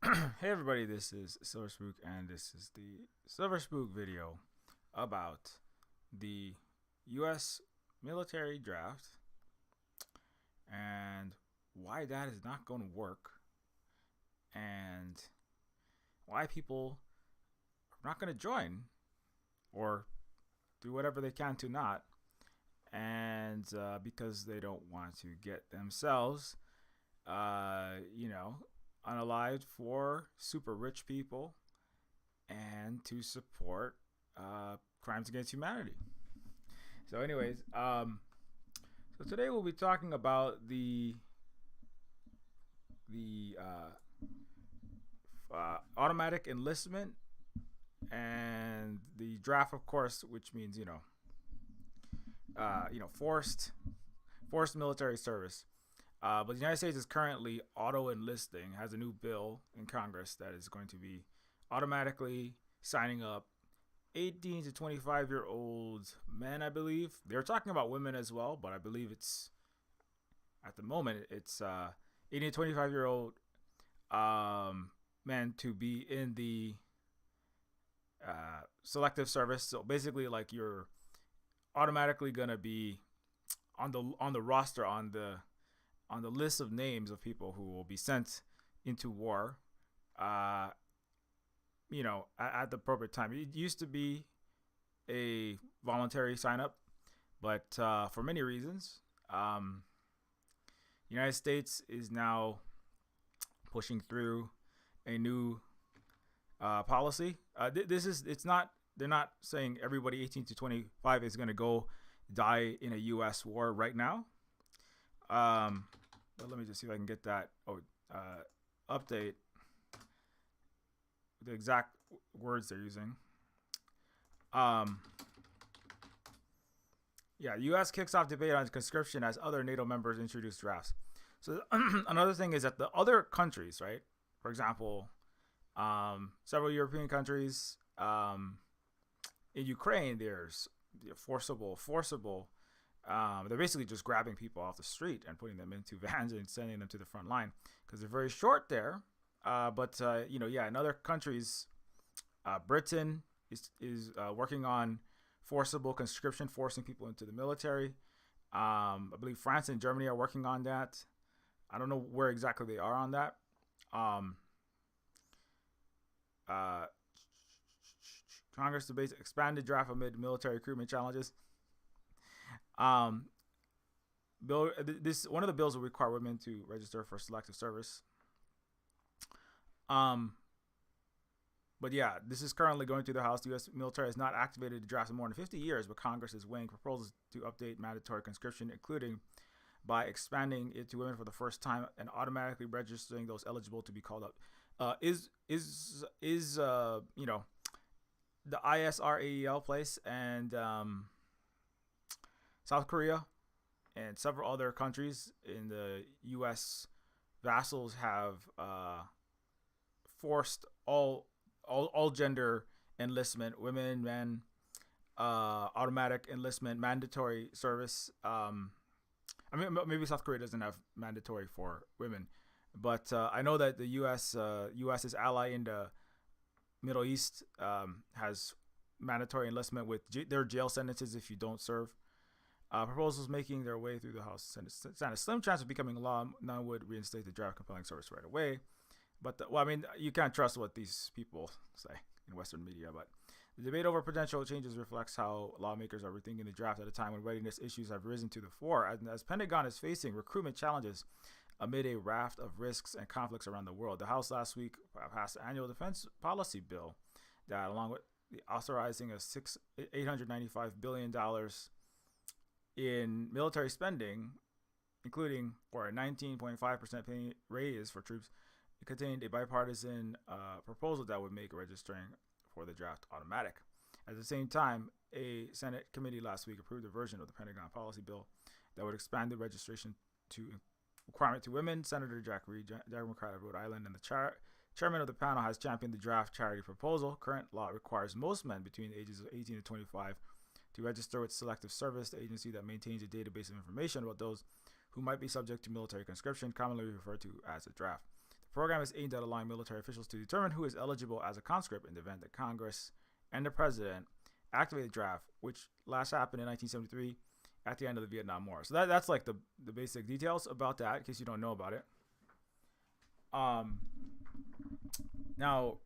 Hey everybody, this is Silver Spook, and this is the Silver Spook video about the U.S. military draft and why that is not going to work, and why people are not going to join or do whatever they can to not, and because they don't want to get themselves, you know, unalived for super rich people and to support crimes against humanity. So, anyways, so today we'll be talking about the automatic enlistment and the draft, of course, which means forced military service. But the United States is currently auto enlisting, has a new bill in Congress that is going to be automatically signing up 18 to 25-year-old men, I believe. They're talking about women as well, but I believe at the moment, it's 18 to 25-year-old men to be in the selective service. So basically, like, you're automatically going to be on the roster, on the list of names of people who will be sent into war, at the appropriate time. It used to be a voluntary sign up, but for many reasons, the United States is now pushing through a new policy. They're not saying everybody 18 to 25 is going to go die in a U.S. war right now. But let me just see if I can get that update, the exact words they're using. U.S. kicks off debate on conscription as other NATO members introduce drafts. So another thing is that the other countries, right? For example, several European countries, in Ukraine, there's forcible. They're basically just grabbing people off the street and putting them into vans and sending them to the front line because they're very short there. In other countries, Britain is working on forcible conscription, forcing people into the military. I believe France and Germany are working on that. I don't know where exactly they are on that. Congress debates expanded draft amid military recruitment challenges. One of the bills will require women to register for selective service. This is currently going through the House. The U.S. military has not activated the draft in more than 50 years, but Congress is weighing proposals to update mandatory conscription, including by expanding it to women for the first time and automatically registering those eligible to be called up. The ISRAEL place and South Korea and several other countries in the U.S. vassals have forced all gender enlistment, women, men, automatic enlistment, mandatory service. Maybe South Korea doesn't have mandatory for women, but I know that the U.S.'s ally in the Middle East has mandatory enlistment with their jail sentences if you don't serve. Proposals making their way through the House and Senate stand a slim chance of becoming law. None would reinstate the draft compelling service right away. But you can't trust what these people say in Western media. But the debate over potential changes reflects how lawmakers are rethinking the draft at a time when readiness issues have risen to the fore, as Pentagon is facing recruitment challenges amid a raft of risks and conflicts around the world. The House last week passed the annual defense policy bill that, along with the authorizing of $895 billion in military spending, including for a 19.5% pay raise for troops, it contained a bipartisan proposal that would make registering for the draft automatic. At the same time, a Senate committee last week approved a version of the Pentagon policy bill that would expand the registration to requirement to women. Senator Jack Reed, Democrat of Rhode Island, and the chairman of the panel has championed the draft charity proposal. Current law requires most men between the ages of 18 and 25 to register with Selective Service, the agency that maintains a database of information about those who might be subject to military conscription, commonly referred to as a draft. The program is aimed at allowing military officials to determine who is eligible as a conscript in the event that Congress and the president activate the draft, which last happened in 1973 at the end of the Vietnam War. So that's like the basic details about that, in case you don't know about it. Now,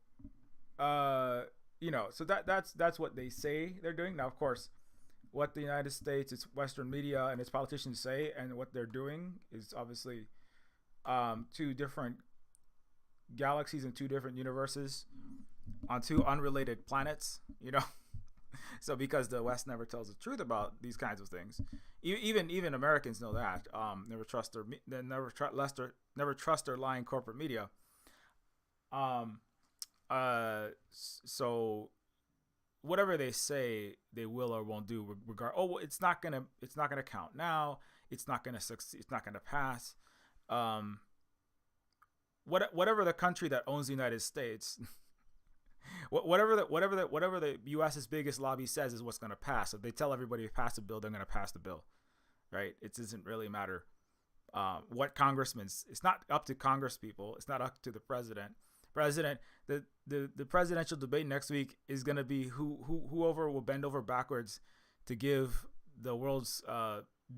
so that's what they say they're doing. Now, of course, what the United States, its Western media, and its politicians say, and what they're doing is obviously two different galaxies and two different universes on two unrelated planets. So because the West never tells the truth about these kinds of things, even Americans know that. Never trust their lying corporate media. So whatever they say, they will or won't do. It's not gonna count now. It's not gonna succeed. It's not gonna pass. Whatever the country that owns the United States. Whatever the U.S.'s biggest lobby says is what's going to pass. If they tell everybody to pass the bill, they're going to pass the bill, right? It doesn't really matter what congressmen. It's not up to Congress people. It's not up to the president. The presidential debate next week is going to be whoever will bend over backwards to give the world's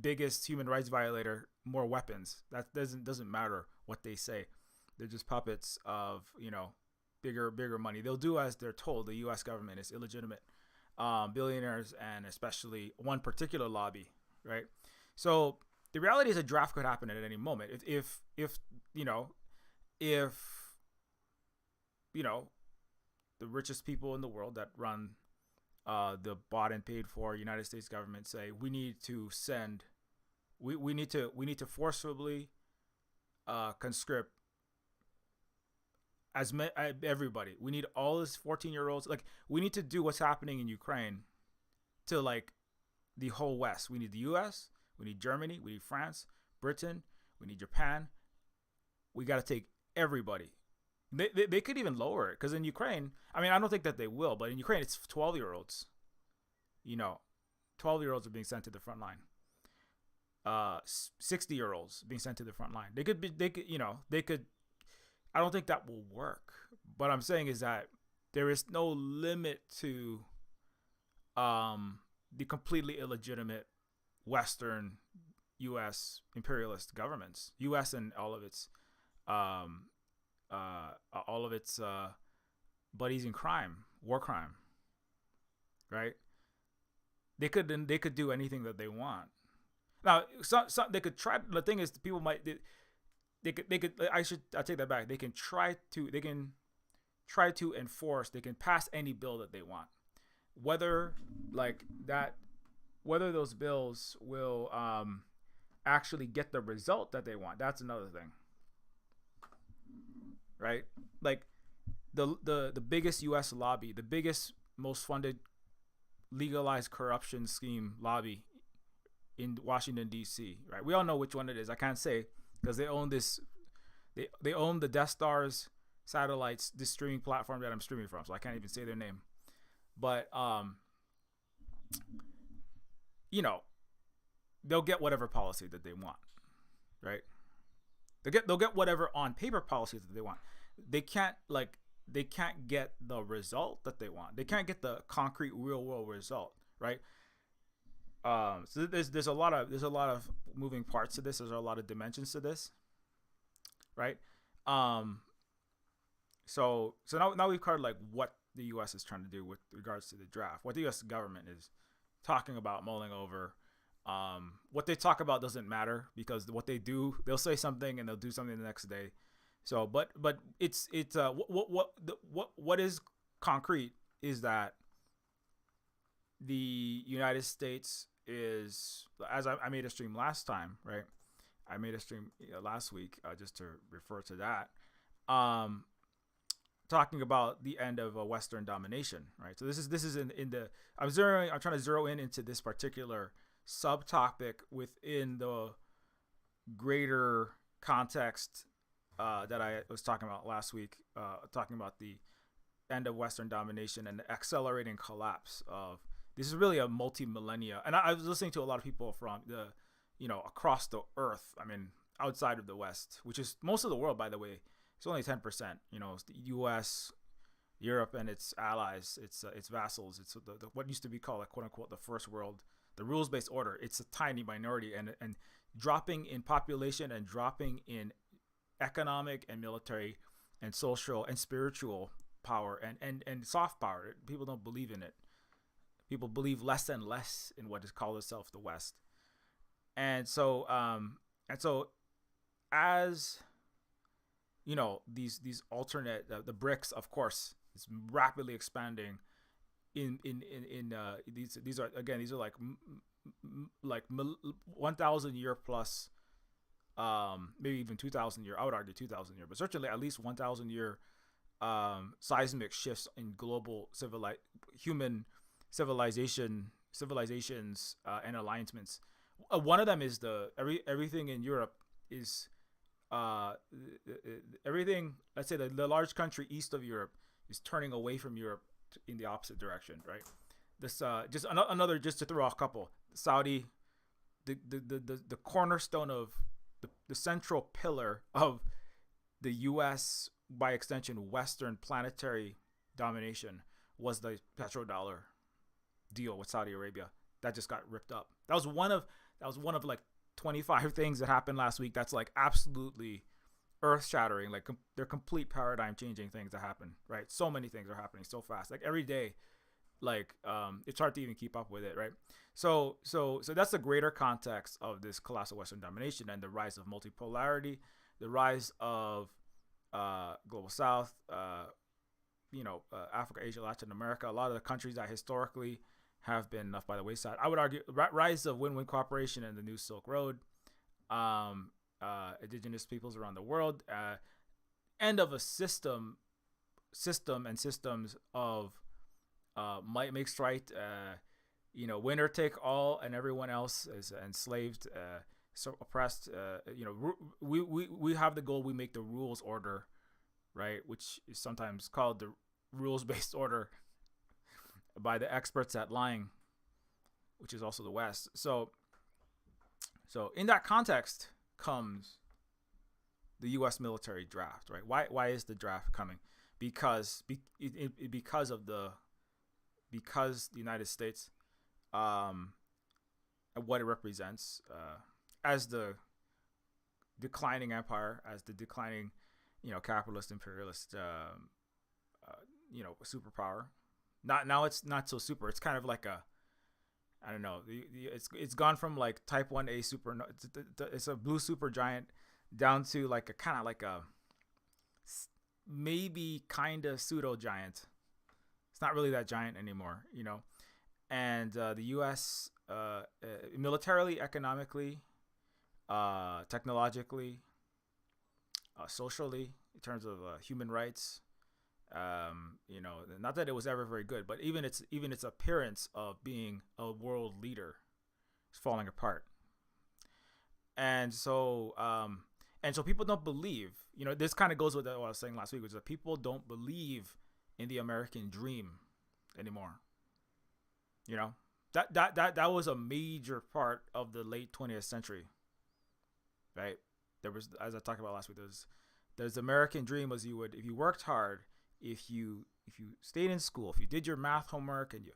biggest human rights violator more weapons. That doesn't matter what they say. They're just puppets of bigger money. They'll do as they're told. The U.S. government is illegitimate billionaires, and especially one particular lobby, right? So the reality is a draft could happen at any moment. If the richest people in the world that run the bought and paid for United States government say we need to forcibly conscript everybody. We need all this 14-year-olds. Like, we need to do what's happening in Ukraine to like the whole West. We need the U.S. We need Germany. We need France, Britain. We need Japan. We got to take everybody. They could even lower it, because in Ukraine, I mean, I don't think that they will, but in Ukraine, it's 12-year-olds. 12-year-olds are being sent to the front line. 60-year-olds being sent to the front line. They could. I don't think that will work. What I'm saying is that there is no limit to the completely illegitimate Western U.S. imperialist governments, U.S. and all of its buddies in crime, war crime, right? They could do anything that they want. Now, they could try. The thing is, people might. They could. I take that back. They can try to enforce. They can pass any bill that they want. Whether those bills will actually get the result that they want, that's another thing. Right? Like the biggest U.S. lobby, the biggest, most funded legalized corruption scheme lobby in Washington D.C. Right? We all know which one it is. I can't say, because they own this. They own the Death Star's satellites, this streaming platform that I'm streaming from, so I can't even say their name. But they'll get whatever policy that they want, right? They'll get whatever on paper policies that they want. They can't get the result that they want. They can't get the concrete real world result, right? So there's a lot of moving parts to this. There's a lot of dimensions to this, right? So now we've covered like what the U.S. is trying to do with regards to the draft. What the U.S. government is talking about, mulling over. What they talk about doesn't matter, because what they do, they'll say something and they'll do something the next day. So, but it's what is concrete is that the United States is, as I made a stream last time, right? I made a stream last week just to refer to that, talking about the end of Western domination, right? So this is in the I'm trying to zero in into this particular subtopic within the greater context that I was talking about last week, talking about the end of Western domination and the accelerating collapse of. This is really a multi-millennia, and I was listening to a lot of people from across the earth. I mean, outside of the West, which is most of the world, by the way. It's only 10%. You know, it's the U.S., Europe, and its allies, its vassals. It's what used to be called, like, quote unquote, the first world, the rules based order. It's a tiny minority, and dropping in population and dropping in economic and military and social and spiritual power and soft power. People don't believe in it. People believe less and less in what is called itself the West. And so as you know, these alternate the BRICS, of course, is rapidly expanding. These are, again, these are like 1,000 year plus, maybe even 2,000 year. I would argue 2,000 year, but certainly at least 1,000 year seismic shifts in global human civilizations and alignments. One of them is everything in Europe is everything. Let's say the large country east of Europe is turning away from Europe in the opposite direction, right? This just another, just to throw off a couple. Saudi, the cornerstone of the central pillar of the U.S., by extension Western planetary domination, was the petrodollar deal with Saudi Arabia. That just got ripped up. That was one of like 25 things that happened last week. That's like absolutely earth shattering. Like they're complete paradigm changing things that happen, right? So many things are happening so fast. Like every day, like it's hard to even keep up with it, right? So that's the greater context of this colossal Western domination and the rise of multipolarity, the rise of global South, Africa, Asia, Latin America. A lot of the countries that historically have been left by the wayside. I would argue rise of win-win cooperation and the new Silk Road, indigenous peoples around the world, end of a system and systems of might makes right. Winner take all, and everyone else is enslaved, so oppressed. We have the goal. We make the rules order, right? Which is sometimes called the rules-based order by the experts at lying, which is also the West. So in that context comes the U.S. military draft, right? Why is the draft coming? Because the United States, what it represents as the declining empire, as the declining, capitalist imperialist, superpower. Now it's not so super. It's kind of like I don't know. It's gone from like type 1A super. It's a blue super giant down to like a kind of like a maybe kind of pseudo giant. It's not really that giant anymore, And the U.S. Militarily, economically, technologically, socially, in terms of human rights. Not that it was ever very good, but even its appearance of being a world leader is falling apart. And so people don't believe. This kind of goes with what I was saying last week, which is that people don't believe in the American dream anymore. That was a major part of the late 20th century, right? There was, as I talked about last week, there's the American dream was if you worked hard, if you stayed in school, if you did your math homework, and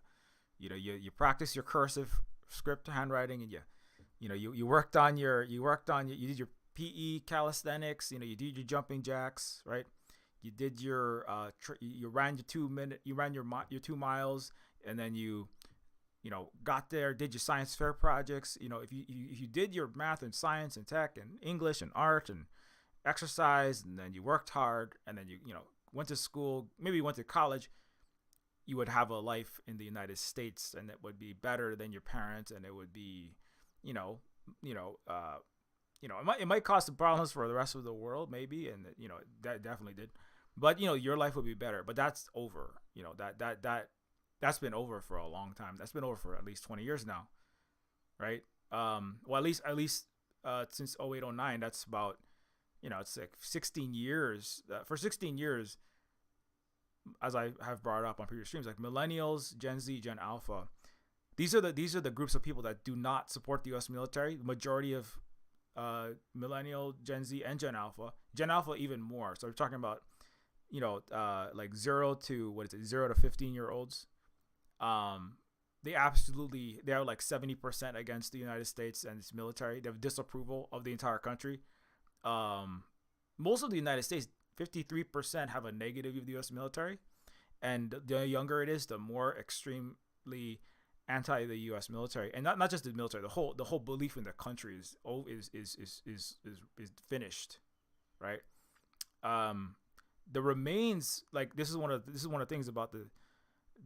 you practiced your cursive script handwriting, and you did your PE calisthenics, you did your jumping jacks, right? You did your you ran your 2 miles, and then you got there, did your science fair projects. If you did your math and science and tech and English and art and exercise, and then you worked hard, and then you went to school, maybe you went to college, you would have a life in the United States, and it would be better than your parents, and it would be, it might cause some problems for the rest of the world, maybe, and that definitely did, but your life would be better. But that's over. That's been over for a long time. That's been over for at least 20 years now, right? Well, at least since 0809, that's about, it's like 16 years. For 16 years, as I have brought up on previous streams, like millennials, Gen Z, Gen Alpha, these are the groups of people that do not support the U.S. military. The majority of millennial, Gen Z, and Gen Alpha even more. So we're talking about, like 0 to 15 year olds. They are like 70% against the United States and its military. They have disapproval of the entire country. Most of the United States, 53% have a negative view of the U.S. military, and the younger it is, the more extremely anti the U.S. military, and not just the military. The whole belief in the country is finished, right? The remains, like, this is one of the things about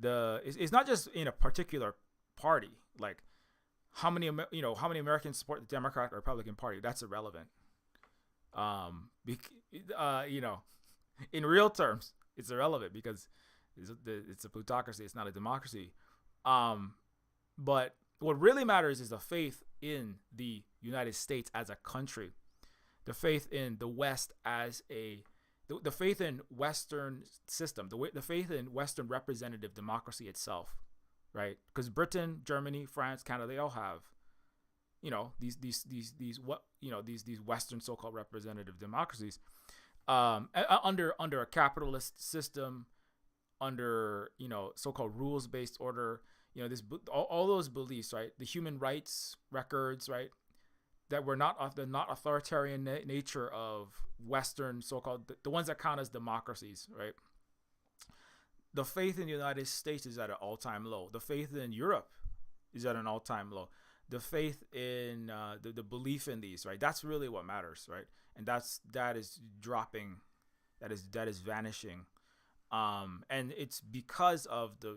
it's not just in a particular party. Like, how many Americans support the Democrat or Republican Party? That's irrelevant. In real terms, it's irrelevant because it's a plutocracy. It's not a democracy. But what really matters is the faith in the United States as a country, the faith in the West as the faith in Western system, the faith in Western representative democracy itself, right? Because Britain, Germany, France, Canada, they all have, these Western so-called representative democracies, under a capitalist system, under so-called rules-based order. All those beliefs, right? The human rights records, right? That were not the not authoritarian nature of Western so-called the ones that count as democracies, right? The faith in the United States is at an all-time low. The faith in Europe is at an all-time low. The faith in the belief in these, right? That's really what matters, right? And that is dropping, that is vanishing, and it's because of the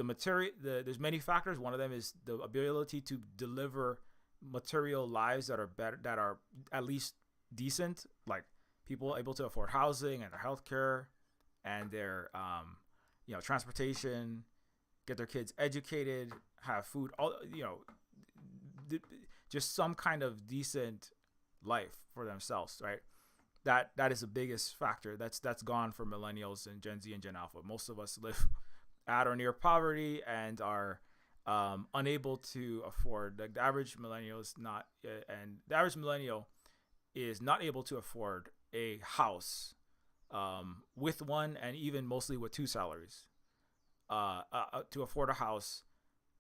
material. There's many factors. One of them is the ability to deliver material lives that are better, that are at least decent, like people able to afford housing and their healthcare and their transportation, get their kids educated, have food, just some kind of decent life for themselves, right? That is the biggest factor that's gone for millennials and Gen Z and Gen Alpha. Most of us live at or near poverty and are unable to afford. The average millennial is not, and the average millennial is not able to afford a house with one, and even mostly with two salaries, to afford a house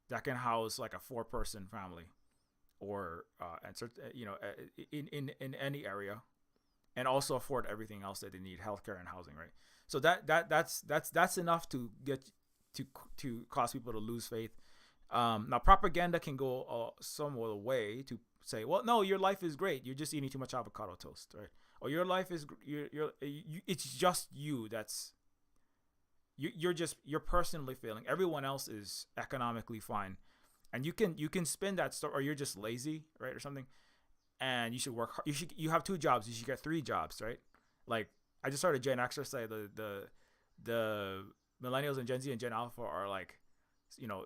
that can house like a 4-person family, or in any area, and also afford everything else that they need, healthcare and housing, right? So that's enough to get to cause people to lose faith. Now, propaganda can go some way to say, well, no, your life is great, you're just eating too much avocado toast, right? Or your life is it's just you you're personally failing. Everyone else is economically fine, and you can spin that story, or you're just lazy, right, or something, and you should work hard. You have 2 jobs, you should get 3 jobs, right? Like, I just heard a Gen Xer say the millennials and Gen Z and Gen Alpha are like,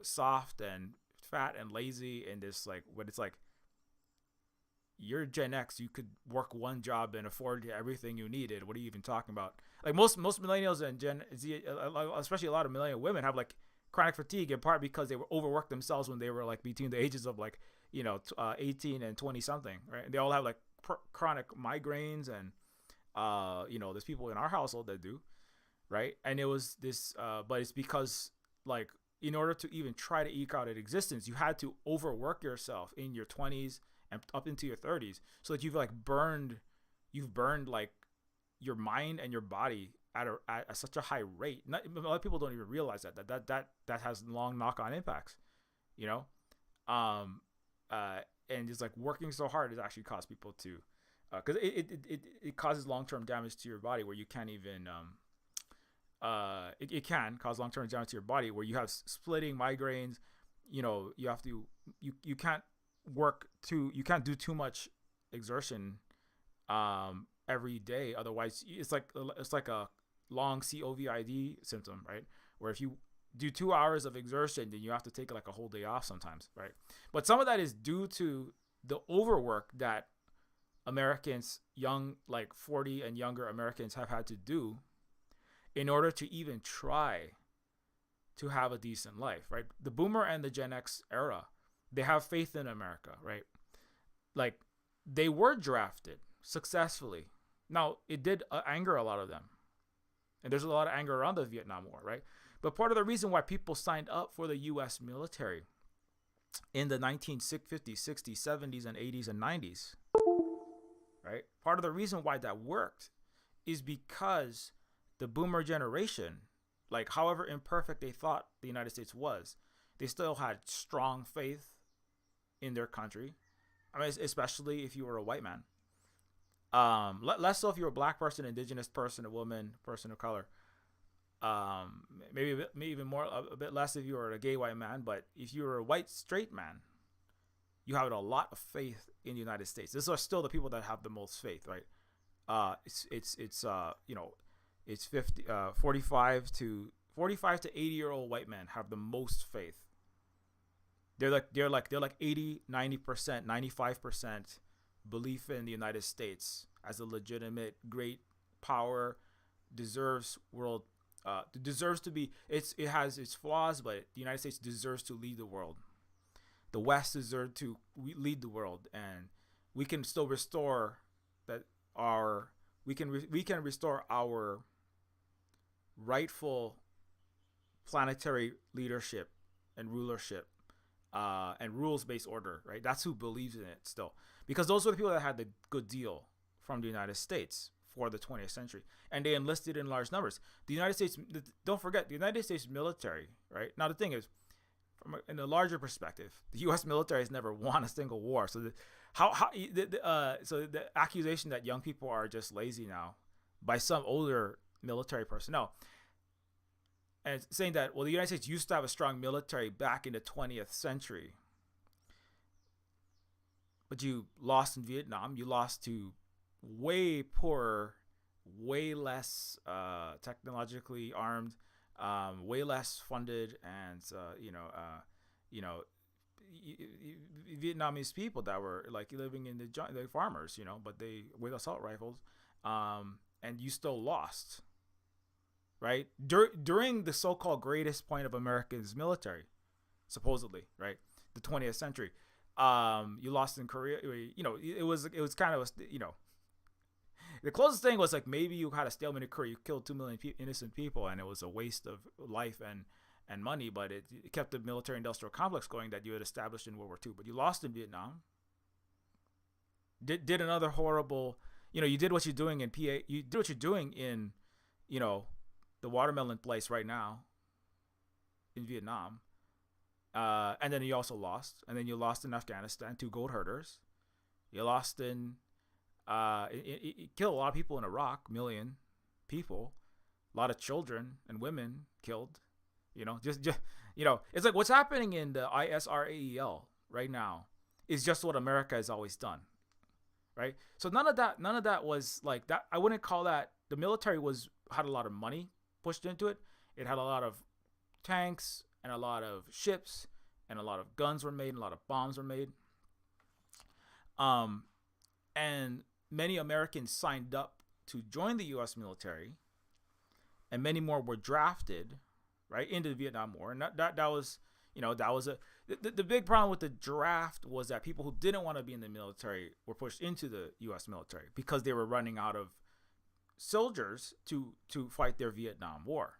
soft and fat and lazy, and this, like, what it's like, you're Gen X, you could work 1 job and afford everything you needed. What are you even talking about? Like, most millennials and Gen Z, especially a lot of millennial women, have like chronic fatigue, in part because they were overworked themselves when they were like between the ages of like 18 and 20 something, right? And they all have like chronic migraines, and there's people in our household that do, right? And it was this, but it's because, like, in order to even try to eke out an existence, you had to overwork yourself in your 20s and up into your 30s, so that you've burned like your mind and your body at such a high rate. A lot of people don't even realize that has long knock-on impacts, and it's like working so hard has actually caused people to, because it causes long-term damage to your body, where you can't even it can cause long-term damage to your body, where you have splitting, migraines. You have to, you can't do too much exertion every day, otherwise it's like a long COVID symptom, right? Where if you do 2 hours of exertion, then you have to take like a whole day off sometimes, right? But some of that is due to the overwork that Americans, young, like 40 and younger Americans, have had to do in order to even try to have a decent life, right? The Boomer and the Gen X era, They have faith in America, right? Like, they were drafted successfully. Now, it did anger a lot of them. And there's a lot of anger around the Vietnam War, right? But part of the reason why people signed up for the U.S. military in the 1950s, 60s, 70s, and 80s and 90s, right? Part of the reason why that worked is because the boomer generation, like however imperfect they thought the United States was, they still had strong faith in their country. I mean, especially if you were a white man. Less so if you're a black person, indigenous person, a woman, person of color. Maybe even more, a bit less if you were a gay white man. But if you were a white straight man, you have a lot of faith in the United States. These are still the people that have the most faith, right? It's 45 to 80-year-old white men have the most faith. They're like 80, 90%, 95% belief in the United States as a legitimate great power, deserves to be. It has its flaws, but the United States deserves to lead the world. The West deserves to lead the world, and we can still restore that we can restore our rightful planetary leadership and rulership, and rules-based order, right? That's who believes in it still, because those were the people that had the good deal from the United States for the 20th century, and they enlisted in large numbers. The United States, don't forget, the United States military, right? Now the thing is, in a larger perspective, the U.S. military has never won a single war. So the accusation that young people are just lazy now by some older military personnel, and saying that, well, the United States used to have a strong military back in the 20th century, but you lost in Vietnam. You lost to way poorer, way less technologically armed, way less funded, and Vietnamese people that were like living in the farmers, but they with assault rifles, and you still lost, right? During the so-called greatest point of America's military, supposedly, right, the 20th century, you lost in Korea. It was kind of the closest thing was like maybe you had a stalemate in Korea. You killed 2 million innocent people, and it was a waste of life and money, but it kept the military-industrial complex going that you had established in World War II. But you lost in Vietnam. Did another horrible, you did what you're doing in PA. You did what you're doing in, the watermelon place right now in Vietnam. And then you also lost. And then you lost in Afghanistan to gold herders. You lost in, it killed a lot of people in Iraq, million people. A lot of children and women killed. It's like what's happening in the ISRAEL right now is just what America has always done, right? So none of that was like that. I wouldn't call that. The military had a lot of money pushed into it. It had a lot of tanks and a lot of ships, and a lot of guns were made, and a lot of bombs were made. And many Americans signed up to join the U.S. military, and many more were drafted, right, into the Vietnam War. And that was, the big problem with the draft was that people who didn't want to be in the military were pushed into the U.S. military because they were running out of soldiers to fight their Vietnam War,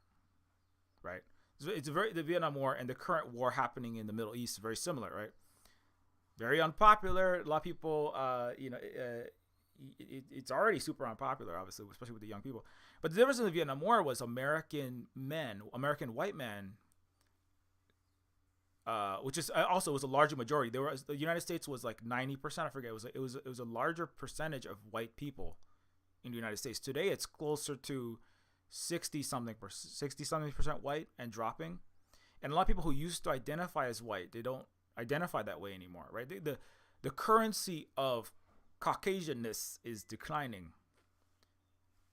right? So the Vietnam War and the current war happening in the Middle East is very similar, right? Very unpopular. A lot of people, it's already super unpopular, obviously, especially with the young people. But the difference in the Vietnam War was American white men, which is also was a larger majority. The United States was like 90%. I forget. It was a larger percentage of white people in the United States. Today, it's closer to 60-something% white and dropping. And a lot of people who used to identify as white, they don't identify that way anymore, right? The currency of Caucasianness is declining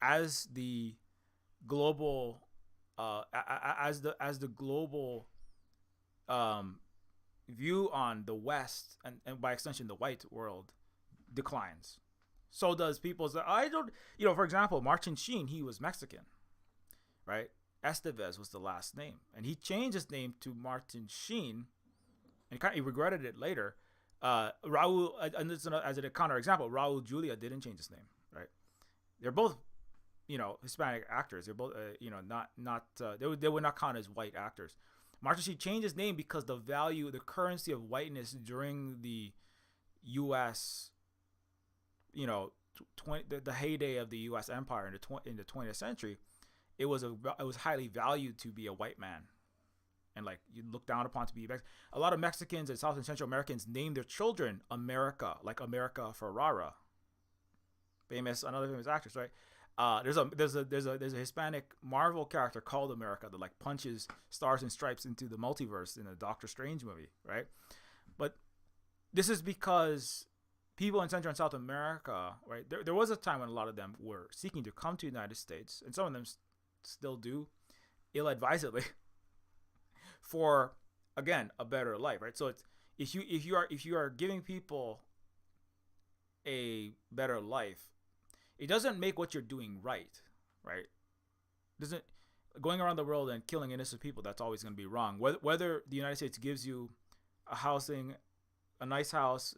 as the global as the global view on the West and by extension the white world declines. So does people's. For example, Martin Sheen, he was Mexican, right? Estevez was the last name, and he changed his name to Martin Sheen and he regretted it later. Raul, and this is as a counter example, Raul Julia didn't change his name, right? They're both, Hispanic actors. They're both, they would not count as white actors. Martin Sheen changed his name because the currency of whiteness during the U.S., the heyday of the U.S. empire in the 20th century, it was highly valued to be a white man, and like you look down upon to be a lot of Mexicans and South and Central Americans name their children America, like America Ferrara, another famous actress, right? There's a Hispanic Marvel character called America that like punches Stars and Stripes into the multiverse in a Doctor Strange movie, right? But this is because people in Central and South America, right? There was a time when a lot of them were seeking to come to the United States, and some of them still do, ill-advisedly, for again a better life, right? So it's if you are giving people a better life, it doesn't make what you're doing right? Doesn't going around the world and killing innocent people, that's always going to be wrong. Whether the United States gives you a nice house,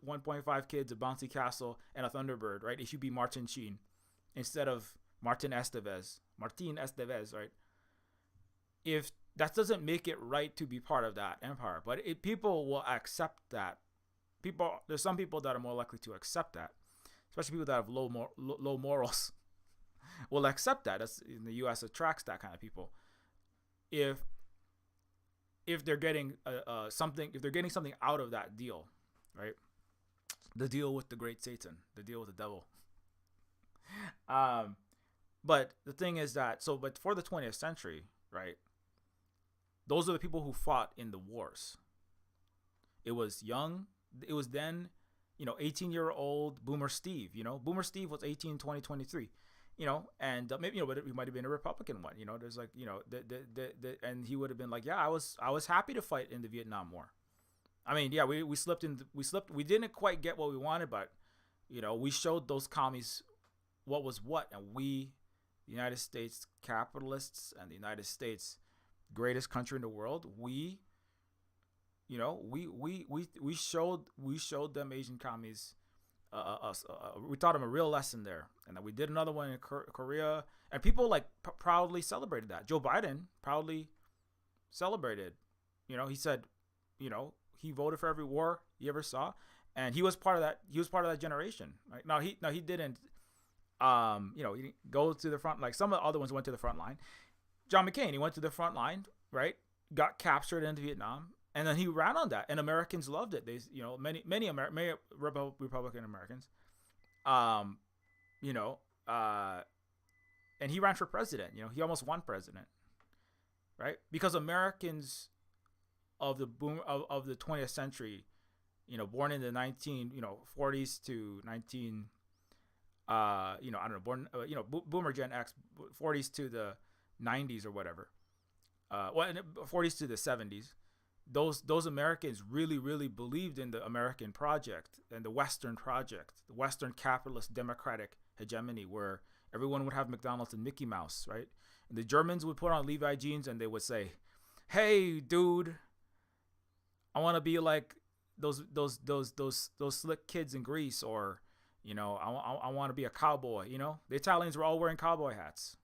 1.5 kids, a bouncy castle, and a Thunderbird, right? It should be Martin Sheen instead of Martin Estevez, right? If that doesn't make it right to be part of that empire, but people will accept that. There's some people that are more likely to accept that, especially people that have low morals, will accept that. That's in the U.S. attracts that kind of people. If they're getting something out of that deal, right? The deal with the great Satan, the deal with the devil. But the thing is that but for the 20th century, right? Those are the people who fought in the wars. It was then 18-year-old Boomer Steve. Boomer Steve was 18, 20, 23. And maybe but he might have been a Republican one. There's like and he would have been like, yeah, I was happy to fight in the Vietnam War. I mean, yeah, we slipped. We didn't quite get what we wanted, but we showed those commies what was what, and we, the United States capitalists and the United States, greatest country in the world, we showed them Asian commies. We taught them a real lesson there, and then we did another one in Korea, and people like proudly celebrated that. Joe Biden proudly celebrated. He said, he voted for every war he ever saw, and he was part of that. He was part of that generation. Right? Now he didn't. He didn't go to the front like some of the other ones went to the front line. John McCain, he went to the front line, right? Got captured in Vietnam. And then he ran on that, and Americans loved it. They, many Republican Americans, and he ran for president. He almost won president, right? Because Americans of the 20th century, born in the 40s to 19, I don't know, born, Boomer Gen X, 40s to the 90s or whatever, 40s to the 70s. Those Americans really, really believed in the American project and the Western project, the Western capitalist democratic hegemony, where everyone would have McDonald's and Mickey Mouse, right? And the Germans would put on Levi jeans and they would say, "Hey, dude, I want to be like those slick kids in Greece," or I want to be a cowboy. The Italians were all wearing cowboy hats,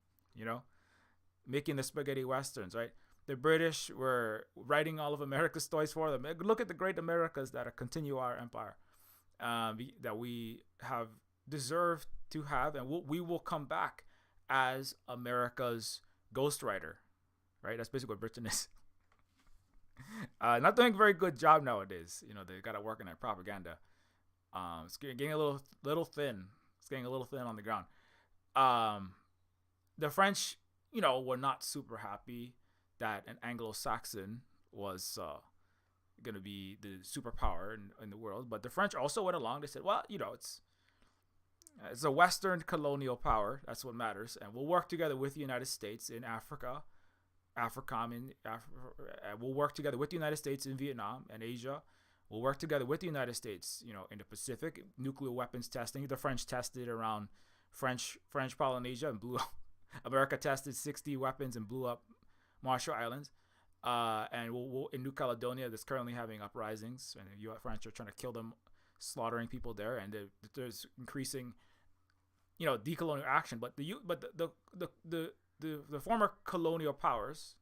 making the spaghetti westerns, right? The British were writing all of America's stories for them. Look at the great Americas that continue our empire, that we have deserved to have, and we will come back as America's ghostwriter, right? That's basically what Britain is. Not doing a very good job nowadays. They got to work on their propaganda. It's getting a little thin. It's getting a little thin on the ground. The French, were not super happy that an Anglo-Saxon was going to be the superpower in the world. But the French also went along. They said, well, it's a Western colonial power. That's what matters. And we'll work together with the United States in Africa, we'll work together with the United States in Vietnam and Asia. We'll work together with the United States, in the Pacific, nuclear weapons testing. The French tested around French Polynesia and blew up. America tested 60 weapons and blew up Marshall Islands. And in New Caledonia, that's currently having uprisings, and the U.S. French are trying to kill them, slaughtering people there, and there's increasing, decolonial action. But the former colonial powers,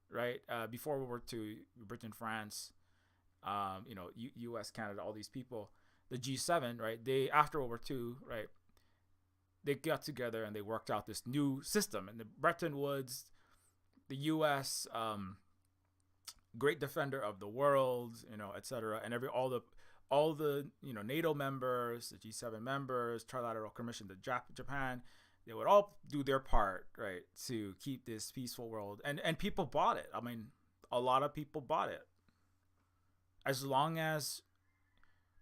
right, before World War II, Britain, France, U.S., Canada, all these people, the G7, right? They after World War II, right, they got together and they worked out this new system, and the Bretton Woods, the U.S. Great defender of the world, etc., and all the NATO members, the G7 members, Trilateral Commission, the Japan, they would all do their part, right, to keep this peaceful world, and people bought it. I mean, a lot of people bought it. As long as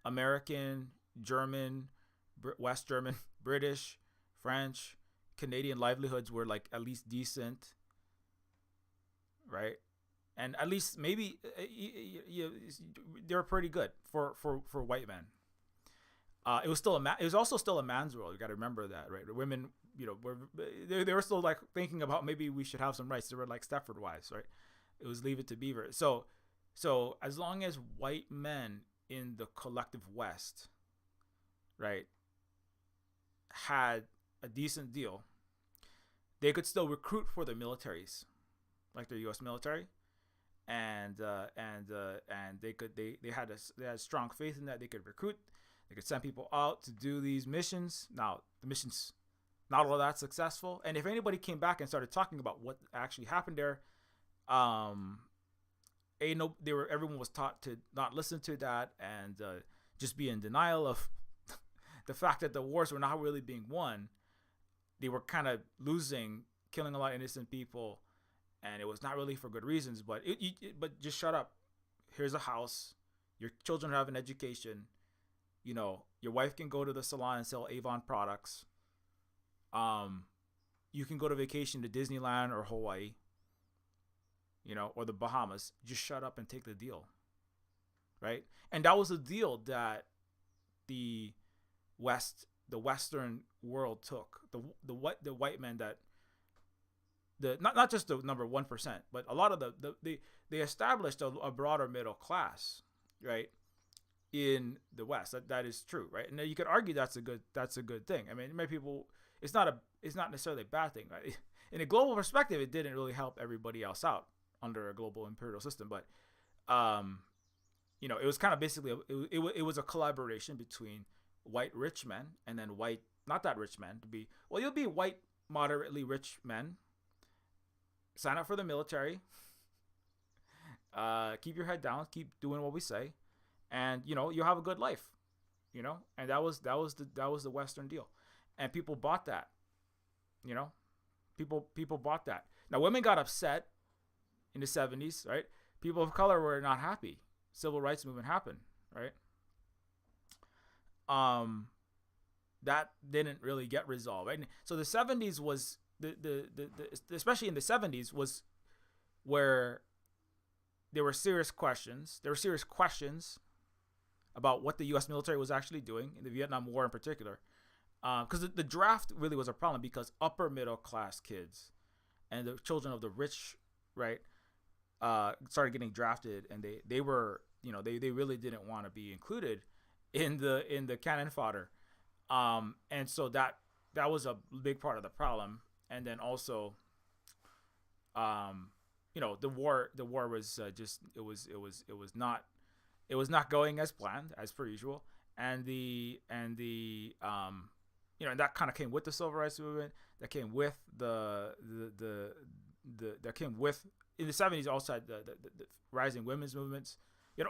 American, German, West German, British, French, Canadian livelihoods were like at least decent, right? And at least maybe they're pretty good for white men. It was also still a man's world. You got to remember that, right? The women, they were still like thinking about maybe we should have some rights. They were like Stepford wives, right? It was Leave It to Beaver. So as long as white men in the collective West, right, had a decent deal, they could still recruit for their militaries, like their U.S. military, and they had strong faith in that. They could recruit, they could send people out to do these missions. Now the missions not all that successful, and if anybody came back and started talking about what actually happened there, everyone was taught to not listen to that and just be in denial of the fact that the wars were not really being won. They were kind of losing, killing a lot of innocent people, and it was not really for good reasons. But but just shut up. Here's a house. Your children have an education. Your wife can go to the salon and sell Avon products. You can go to vacation to Disneyland or Hawaii. Or the Bahamas. Just shut up and take the deal, right? And that was a deal that the Western world took. The white men that not just the number 1%, but a lot of they established a broader middle class, right, in the West. That is true, right? And you could argue that's a good thing. I mean, many people, it's not necessarily a bad thing, right? In a global perspective, it didn't really help everybody else out under a global imperial system, but it was kind of basically it was a collaboration between white rich men and then white not that rich men. You'll be white moderately rich men, sign up for the military, keep your head down, keep doing what we say, and you'll have a good life, and that was the Western deal, and people bought that. People bought that. Now women got upset in the 70s, right? People of color were not happy. Civil rights movement happened, right? That didn't really get resolved, right? So the 70s was the especially in the 70s was where there were serious questions. There were serious questions about what the U.S. military was actually doing in the Vietnam War in particular, because the draft really was a problem because upper middle class kids and the children of the rich, right, started getting drafted, and they were they really didn't want to be included in the cannon fodder, and so that was a big part of the problem. And then also, the war was just it was not going as planned as per usual, and and that kind of came with the civil rights movement. That came with that came with in the 70s also had the rising women's movements.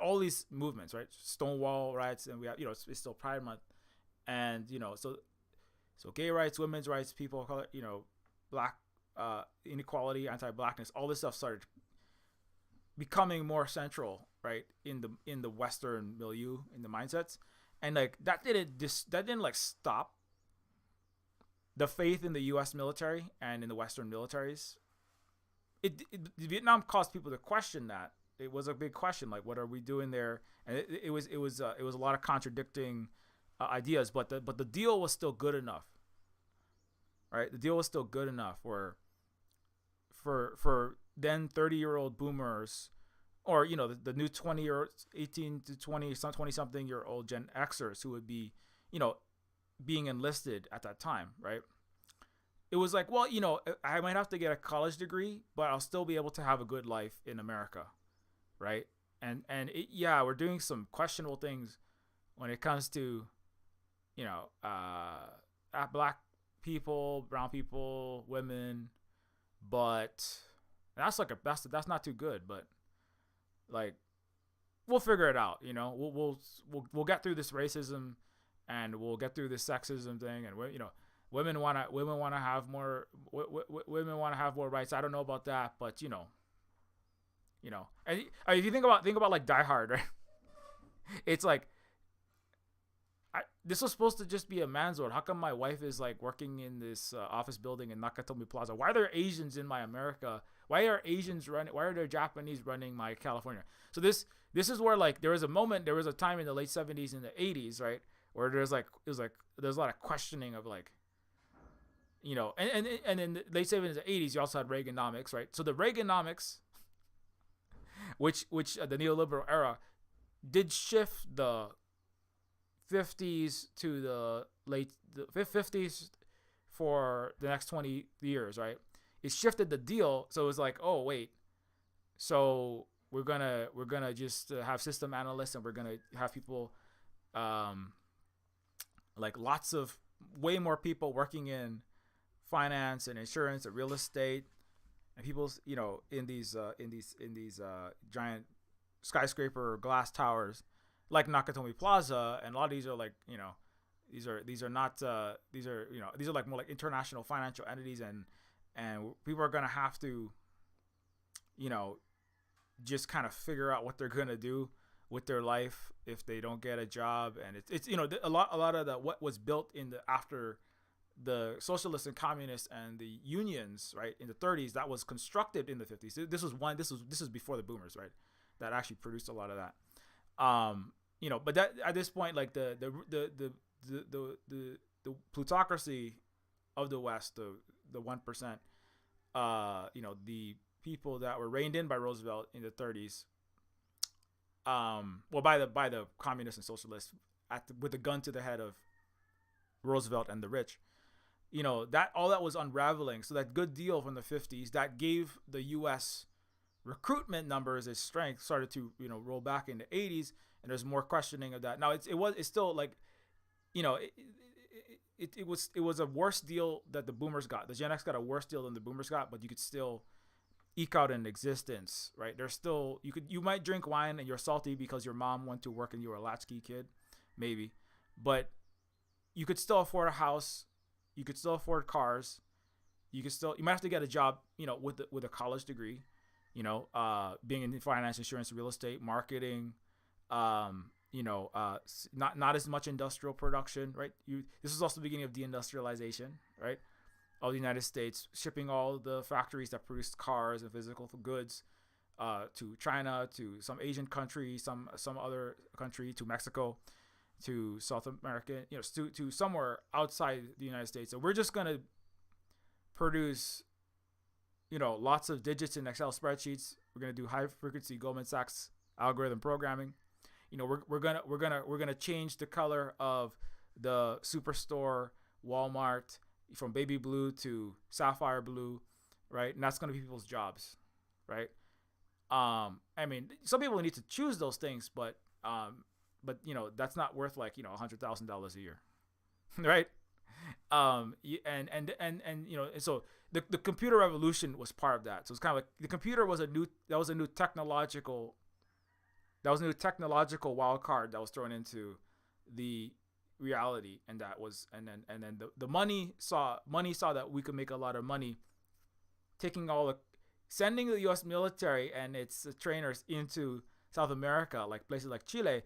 All these movements, right? Stonewall riots, and we have it's still Pride Month, and so gay rights, women's rights, people of color, black inequality, anti-blackness, all this stuff started becoming more central, right, in the Western milieu, in the mindsets, and like that didn't like stop the faith in the U.S. military and in the Western militaries. Vietnam caused people to question that. It was a big question, like, what are we doing there? And it was a lot of contradicting ideas, but the deal was still good enough, right? The deal was still good enough for then 30-year-old boomers, or the new 20 or 18 to 20 some 20 something year old Gen Xers who would be, being enlisted at that time, right? It was like, well, I might have to get a college degree, but I'll still be able to have a good life in America, right? Yeah, we're doing some questionable things when it comes to, black people, brown people, women, but that's not too good. But like, we'll figure it out. We'll get through this racism, and we'll get through this sexism thing, and women want to have more women want to have more rights. I don't know about that, but and if you think about like Die Hard, right? It's like, this was supposed to just be a man's world. How come my wife is like working in this office building in Nakatomi Plaza? Why are there Asians in my America? Why are there Japanese running my California? So this is where, like, there was a time in the late 70s and the 80s, right, where there's a lot of questioning of, like, and in the late 70s and 80s, you also had Reaganomics, right? So the Reaganomics, which the neoliberal era, did shift the 50s to the late 50s for the next 20 years, right? It shifted the deal, so it was like, oh wait, so we're gonna just have system analysts, and we're gonna have people, like way more people working in finance and insurance and real estate, and people's in these giant skyscraper glass towers like Nakatomi Plaza, and a lot of these are like, these are like more like international financial entities, and people are gonna have to, just kind of figure out what they're gonna do with their life if they don't get a job. And it's a lot of what was built after the socialists and communists and the unions, right, in the 30s, that was constructed in the 50s. This was before the boomers, right, that actually produced a lot of that. But that at this point, like the plutocracy of the West, the 1%, the people that were reined in by Roosevelt in the 30s, by the communists and socialists with a gun to the head of Roosevelt and the rich, that all that was unraveling. So that good deal from the 50s that gave the U.S. recruitment numbers its strength started to roll back in the 80s, and there's more questioning of that. Now it's still like, it was a worse deal that the boomers got. The Gen X got a worse deal than the boomers got, but you could still eke out an existence, right? There's still, you might drink wine and you're salty because your mom went to work and you were a latchkey kid, maybe, but you could still afford a house, you could still afford cars, you might have to get a job, with a college degree, being in finance, insurance, real estate, marketing, not as much industrial production, right? This is also the beginning of deindustrialization, right, of the United States, shipping all the factories that produced cars and physical goods to China, to some Asian country, some other country, to Mexico, to South America, to somewhere outside the United States. So we're just gonna produce, lots of digits in Excel spreadsheets. We're gonna do high frequency Goldman Sachs algorithm programming. We're gonna change the color of the Superstore, Walmart, from baby blue to sapphire blue, right? And that's gonna be people's jobs, right? I mean, some people need to choose those things, but that's not worth like $100,000 a year, right? So the computer revolution was part of that. So it's kind of like the computer was a new technological wild card that was thrown into the reality, and then the money saw that we could make a lot of money sending the U.S. military and its trainers into South America, like places like Chile,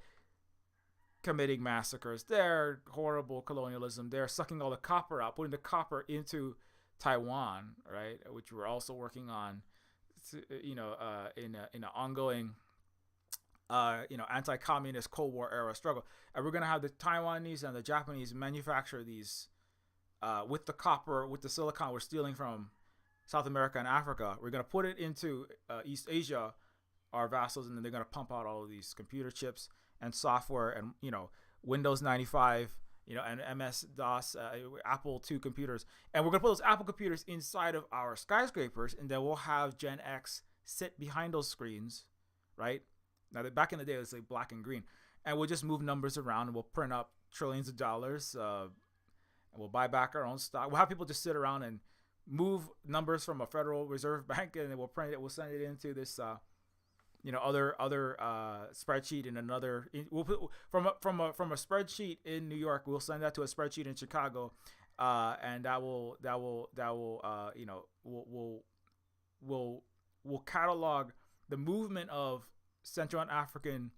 committing massacres there, horrible colonialism there, sucking all the copper out, putting the copper into Taiwan, right, which we're also working on, in an ongoing anti-communist Cold War era struggle. And we're going to have the Taiwanese and the Japanese manufacture these with the copper, with the silicon we're stealing from South America and Africa. We're going to put it into East Asia, our vassals, and then they're going to pump out all of these computer chips and software and, Windows 95, and MS DOS, Apple II computers. And we're going to put those Apple computers inside of our skyscrapers, and then we'll have Gen X sit behind those screens, right? Now, back in the day, it was like black and green. And we'll just move numbers around, and we'll print up trillions of dollars, and we'll buy back our own stock. We'll have people just sit around and move numbers from a Federal Reserve Bank, and then we'll print it. We'll send it into this, other spreadsheet in another. We'll put from a spreadsheet in New York. We'll send that to a spreadsheet in Chicago, and we'll catalog the movement of Central and African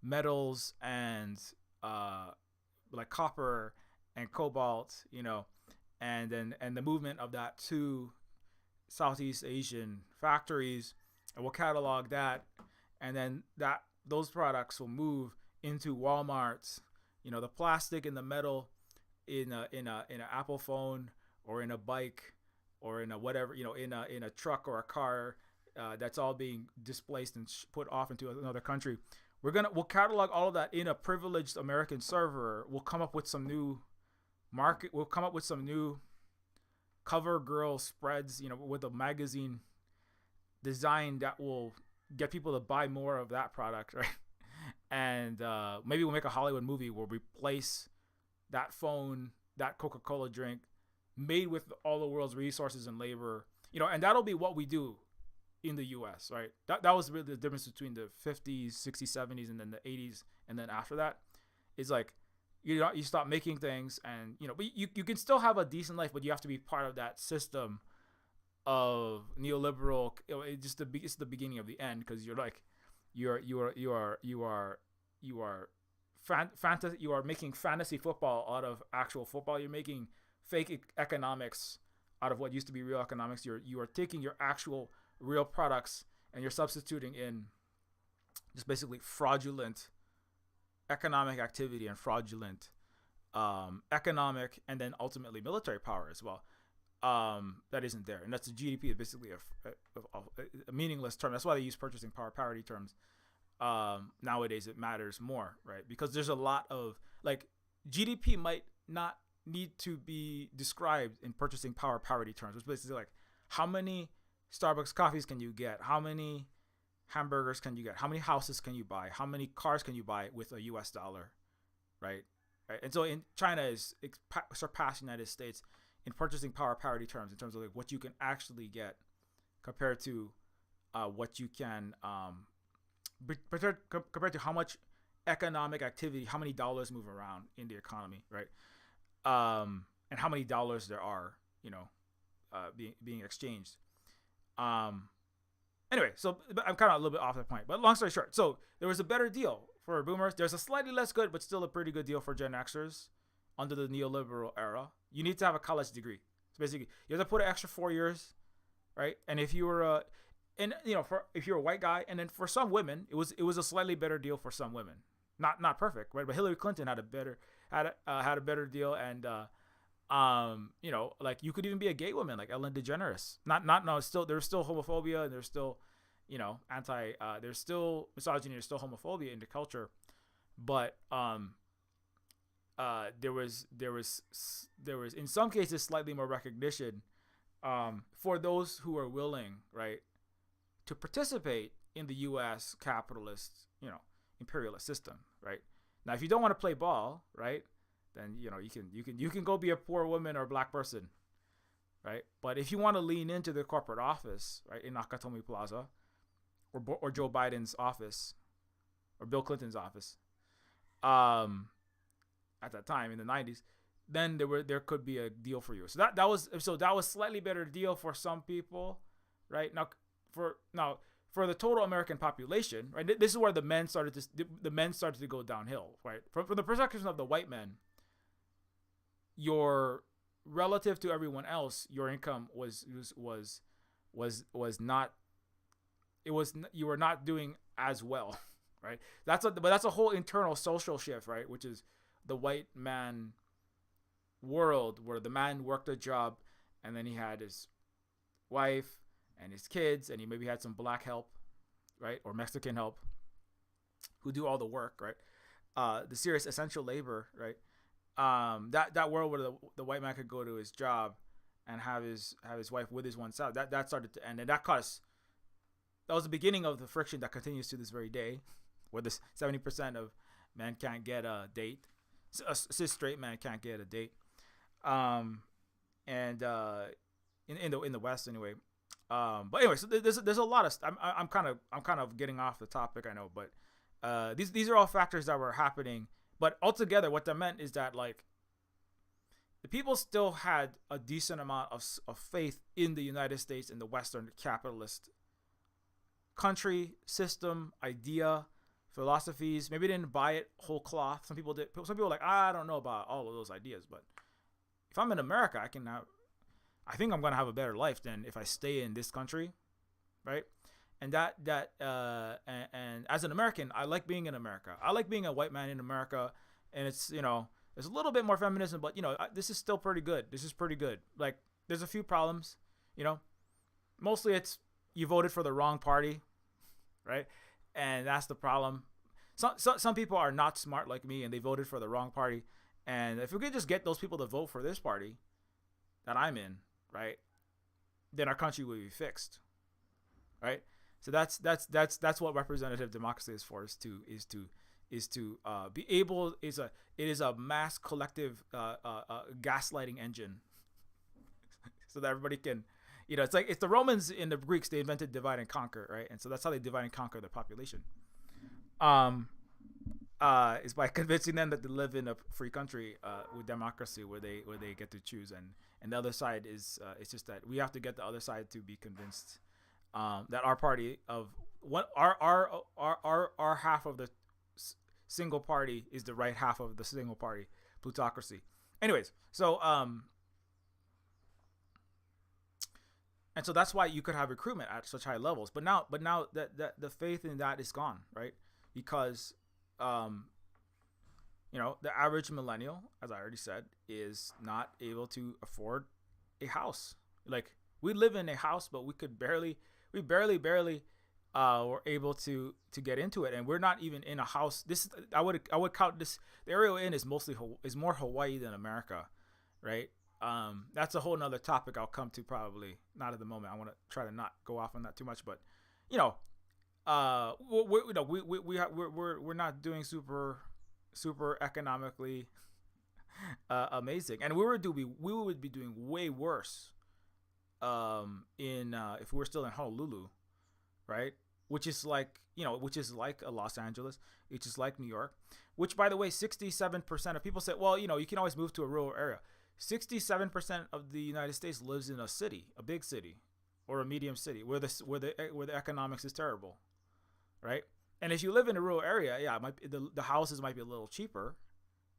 metals and like copper and cobalt, and the movement of that to Southeast Asian factories, and we'll catalog that, and then those products will move into Walmart's, the plastic and the metal in an Apple phone or in a bike or in a whatever, in a truck or a car, that's all being displaced and put off into another country. We'll catalog all of that in a privileged American server. We'll come up with some new market. We'll come up with some new cover girl spreads, with a magazine design that will get people to buy more of that product, right? And maybe we'll make a Hollywood movie where we replace that phone, that Coca-Cola drink, made with all the world's resources and labor, and that'll be what we do in the U.S., right? That was really the difference between the 50s, 60s, 70s, and then the 80s, and then after that, is like, you stop making things, and but you can still have a decent life, but you have to be part of that system of neoliberal. It's the beginning of the end, because you're like, you are making fantasy football out of actual football. You're making fake economics out of what used to be real economics. You are taking your actual real products and you're substituting in just basically fraudulent economic activity and fraudulent economic and then ultimately military power as well. That isn't there, and that's the GDP is basically a meaningless term. That's why they use purchasing power parity terms. Nowadays it matters more, right? Because there's a lot of, like, GDP might not need to be described in purchasing power parity terms, which is basically like, how many Starbucks coffees can you get? How many hamburgers can you get? How many houses can you buy? How many cars can you buy with a US dollar, right? And so in China is surpassing the United States in purchasing power parity terms, in terms of like what you can actually get compared to what you can compared to how much economic activity, how many dollars move around in the economy, right? And how many dollars there are, being exchanged. Anyway, so I'm kind of a little bit off the point, but long story short, so there was a better deal for boomers. There's a slightly less good, but still a pretty good deal for Gen Xers under the neoliberal era. You need to have a college degree. So basically, you have to put an extra 4 years, right? And if you were if you're a white guy, and then for some women, it was a slightly better deal for some women. Not perfect, right? But Hillary Clinton had a better deal, and like you could even be a gay woman like Ellen DeGeneres. There's still homophobia, and there's still, there's still misogyny, there's still homophobia in the culture, but there was in some cases slightly more recognition for those who are willing, right, to participate in the U.S. capitalist, imperialist system, right? Now, if you don't want to play ball, right, then you can go be a poor woman or black person, right? But if you want to lean into the corporate office, right, in Nakatomi Plaza, or Joe Biden's office, or Bill Clinton's office, at that time in the 90s, then there could be a deal for you. So that was slightly better deal for some people, right? Now for the total American population, right? This is where the men started to go downhill, right? From the perspective of the white men, your relative to everyone else, your income was not, you were not doing as well, right? But that's a whole internal social shift, right? Which is the white man world, where the man worked a job and then he had his wife and his kids, and he maybe had some black help, right, or Mexican help, who do all the work, right? The serious essential labor, right? That world where the white man could go to his job and have his wife with his one child, that started to end, and that was the beginning of the friction that continues to this very day, where this 70% of men can't get a date, a cis straight man can't get a date, and in the West anyway. But anyway, so there's a lot of I'm kind of getting off the topic, I know, but these are all factors that were happening. But altogether, what that meant is that, like, the people still had a decent amount of faith in the United States and the Western capitalist country, system, idea, philosophies. Maybe they didn't buy it whole cloth. Some people did. Some people were like, I don't know about all of those ideas, but if I'm in America, I think I'm gonna have a better life than if I stay in this country, right? And and as an American, I like being in America. I like being a white man in America, and it's, there's a little bit more feminism, but this is still pretty good. This is pretty good. Like, there's a few problems, mostly it's you voted for the wrong party, right? And that's the problem. Some people are not smart like me, and they voted for the wrong party. And if we could just get those people to vote for this party that I'm in, right, then our country will be fixed, right? So that's what representative democracy is for, is to be able, it is a mass collective gaslighting engine, so that everybody can, it's the Romans and the Greeks, they invented divide and conquer, right? And so that's how they divide and conquer their population. Is by convincing them that they live in a free country with democracy, where they get to choose, and the other side is it's just that we have to get the other side to be convinced that our party of what our half of the single party is the right half of the single party plutocracy. Anyways, so and so that's why you could have recruitment at such high levels. But now that the faith in that is gone, right? Because the average millennial, as I already said, is not able to afford a house. Like, we live in a house, but we barely were able to get into it, and we're not even in a house. I would count this. The area we're in is more Hawaii than America, right? That's a whole nother topic I'll come to, probably not at the moment. I want to try to not go off on that too much, but we're not doing super economically amazing, and we would be doing way worse if we were still in Honolulu, right? Which is like a Los Angeles, which is like New York, which, by the way, 67% of people say, well, you can always move to a rural area. 67% of the United States lives in a city, a big city, or a medium city, where the economics is terrible, right? And if you live in a rural area, yeah, the houses might be a little cheaper,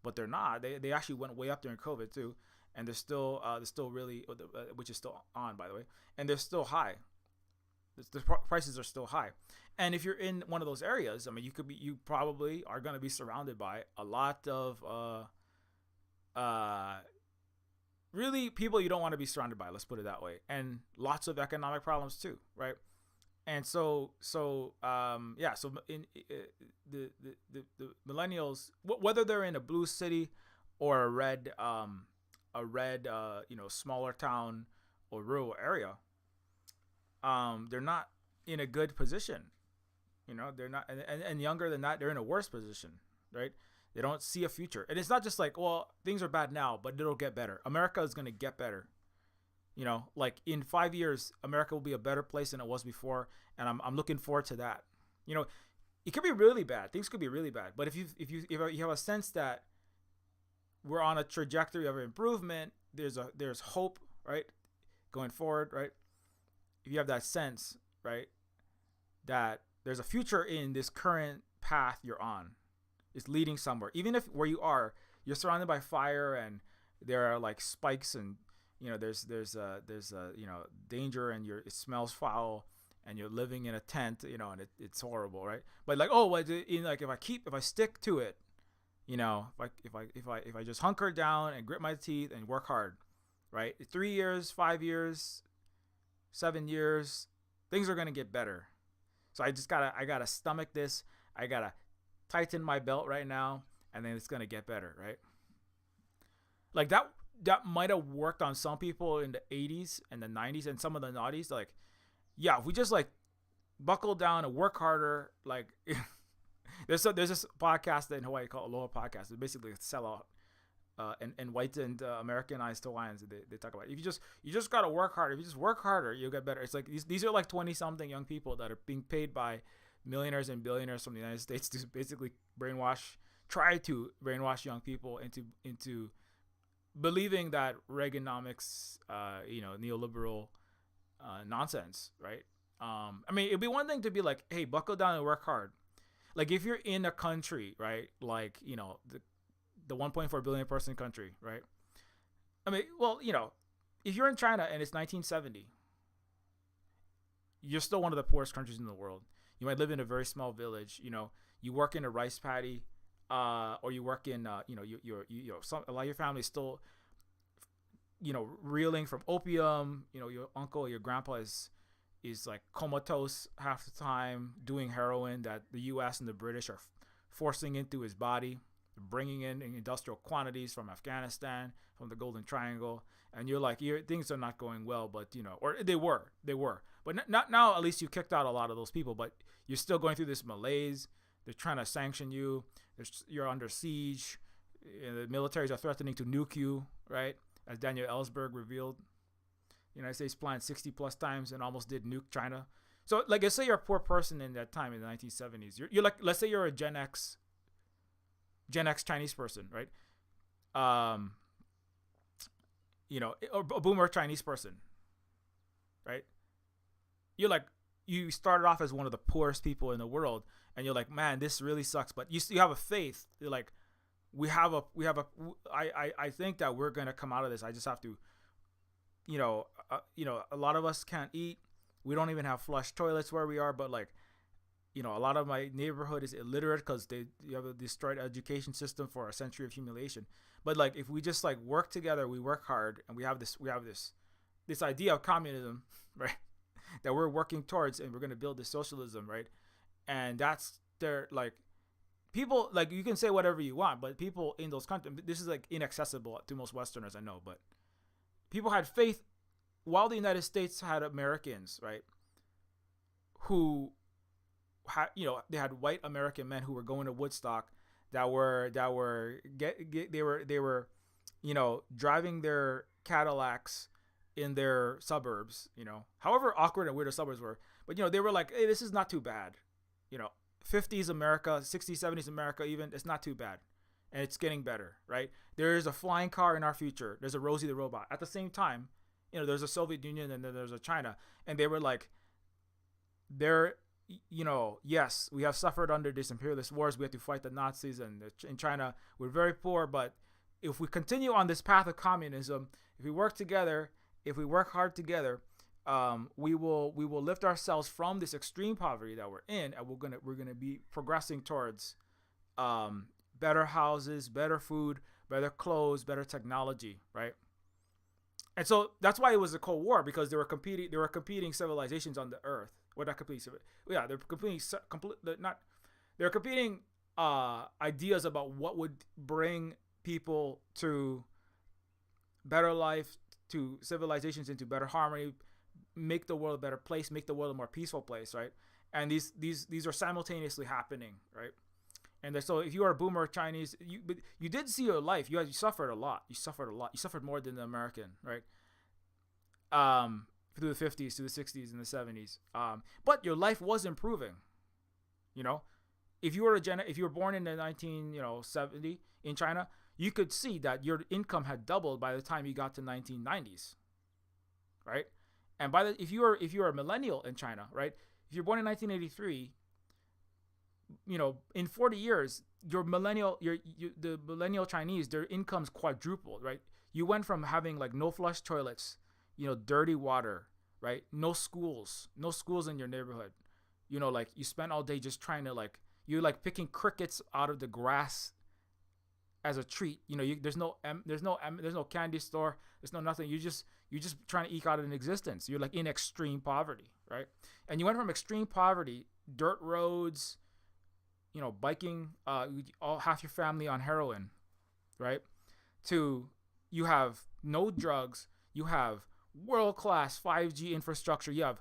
but they're not. They actually went way up during COVID too, and they're still really, which is still on, by the way, and they're still high. The prices are still high. And if you're in one of those areas, I mean, you probably are going to be surrounded by a lot of really people you don't want to be surrounded by. Let's put it that way. And lots of economic problems too, right? And so in the millennials, whether they're in a blue city or a red smaller town or rural area, they're not in a good position. They're not, and younger than that, they're in a worse position, right? They don't see a future. And it's not just like, well, things are bad now, but it'll get better. America is going to get better. Like, in 5 years, America will be a better place than it was before, and I'm looking forward to that. It could be really bad. Things could be really bad, but if you have a sense that we're on a trajectory of improvement, there's hope, right, going forward, right? If you have that sense, right, that there's a future in this current path you're on, it's leading somewhere. Even if where you are, you're surrounded by fire and there are like spikes and there's danger and it smells foul and you're living in a tent, and it's horrible, right? But like, if I stick to it, if I just hunker down and grit my teeth and work hard, right? 3 years, 5 years, 7 years, things are gonna get better. So I gotta stomach this. I gotta tighten my belt right now, and then it's gonna get better, right? Like that might have worked on some people in the 80s and the 90s and some of the noughties. Like, yeah, if we just like buckle down and work harder, like there's this podcast in Hawaii called Aloha Podcast. It's basically a sellout. And white and Americanized Hawaiians, they talk about it. If you just gotta work harder. If you just work harder, you'll get better. It's like these are like 20-something young people that are being paid by millionaires and billionaires from the United States to basically try to brainwash young people into believing that Reaganomics, neoliberal nonsense, right? I mean, it'd be one thing to be like, hey, buckle down and work hard. Like if you're in a country, right, like the 1.4 billion person country, right? I mean, well, if you're in China and it's 1970, you're still one of the poorest countries in the world. You might live in a very small village. You work in a rice paddy, or you work in, a lot of your family is still, reeling from opium. Your uncle or your grandpa is like comatose half the time, doing heroin that the U.S. and the British are forcing into his body, bringing in industrial quantities from Afghanistan, from the Golden Triangle, and you're like, things are not going well, but or they were, but not now. At least you kicked out a lot of those people, but you're still going through this malaise. They're trying to sanction you. You're under siege. The militaries are threatening to nuke you, right? As Daniel Ellsberg revealed, the United States planned 60 plus times and almost did nuke China. So, like, let's say you're a poor person in that time in the 1970s. You're like, let's say you're a Gen X Chinese person, right? Or a boomer Chinese person, right? You started off as one of the poorest people in the world, and you're like, man, this really sucks. But you have a faith. You're like, I think that we're gonna come out of this. I just have to, a lot of us can't eat. We don't even have flush toilets where we are, but like, a lot of my neighborhood is illiterate because you have a destroyed education system for a century of humiliation. But like, if we just like work together, we work hard, and we have this idea of communism, right? That we're working towards, and we're gonna build this socialism, right? And that's like, people, like, you can say whatever you want, but people in those countries, this is like inaccessible to most Westerners, I know, but people had faith while the United States had Americans, right? Who had, they had white American men who were going to Woodstock that were driving their Cadillacs in their suburbs, however awkward and weird the suburbs were, but they were like, hey, this is not too bad, 50s America, 60s, 70s America, even, it's not too bad, and it's getting better, right? There is a flying car in our future. There's a Rosie the robot. At the same time, there's a Soviet Union, and then there's a China, and they were like, yes, we have suffered under these imperialist wars. We have to fight the Nazis, and in China, we're very poor, but if we continue on this path of communism, if we work together, if we work hard together, we will lift ourselves from this extreme poverty that we're in, and we're gonna be progressing towards better houses, better food, better clothes, better technology, right? And so that's why it was a Cold War, because they were competing civilizations on the earth. Well, not competing, yeah, they're competing ideas about what would bring people to better life, to civilizations into better harmony, make the world a better place, make the world a more peaceful place, right? And these are simultaneously happening, right? And so if you are a boomer Chinese, you did see your life. You suffered a lot. You suffered more than the American, right? Through the 50s, through the 60s, and the 70s. But your life was improving. If you were born in the 1970 in China, you could see that your income had doubled by the time you got to 1990s, right? And if you are a millennial in China, right? If you're born in 1983, in 40 years, the millennial Chinese, their income's quadrupled, right? You went from having like no flush toilets, dirty water, right? No schools in your neighborhood. Like you spent all day just trying to you're like picking crickets out of the grass as a treat. There's no candy store. There's no nothing. You You're just trying to eke out an existence. You're like in extreme poverty, right? And you went from extreme poverty, dirt roads, biking, all half your family on heroin, right? To you have no drugs, you have world class 5G infrastructure, you have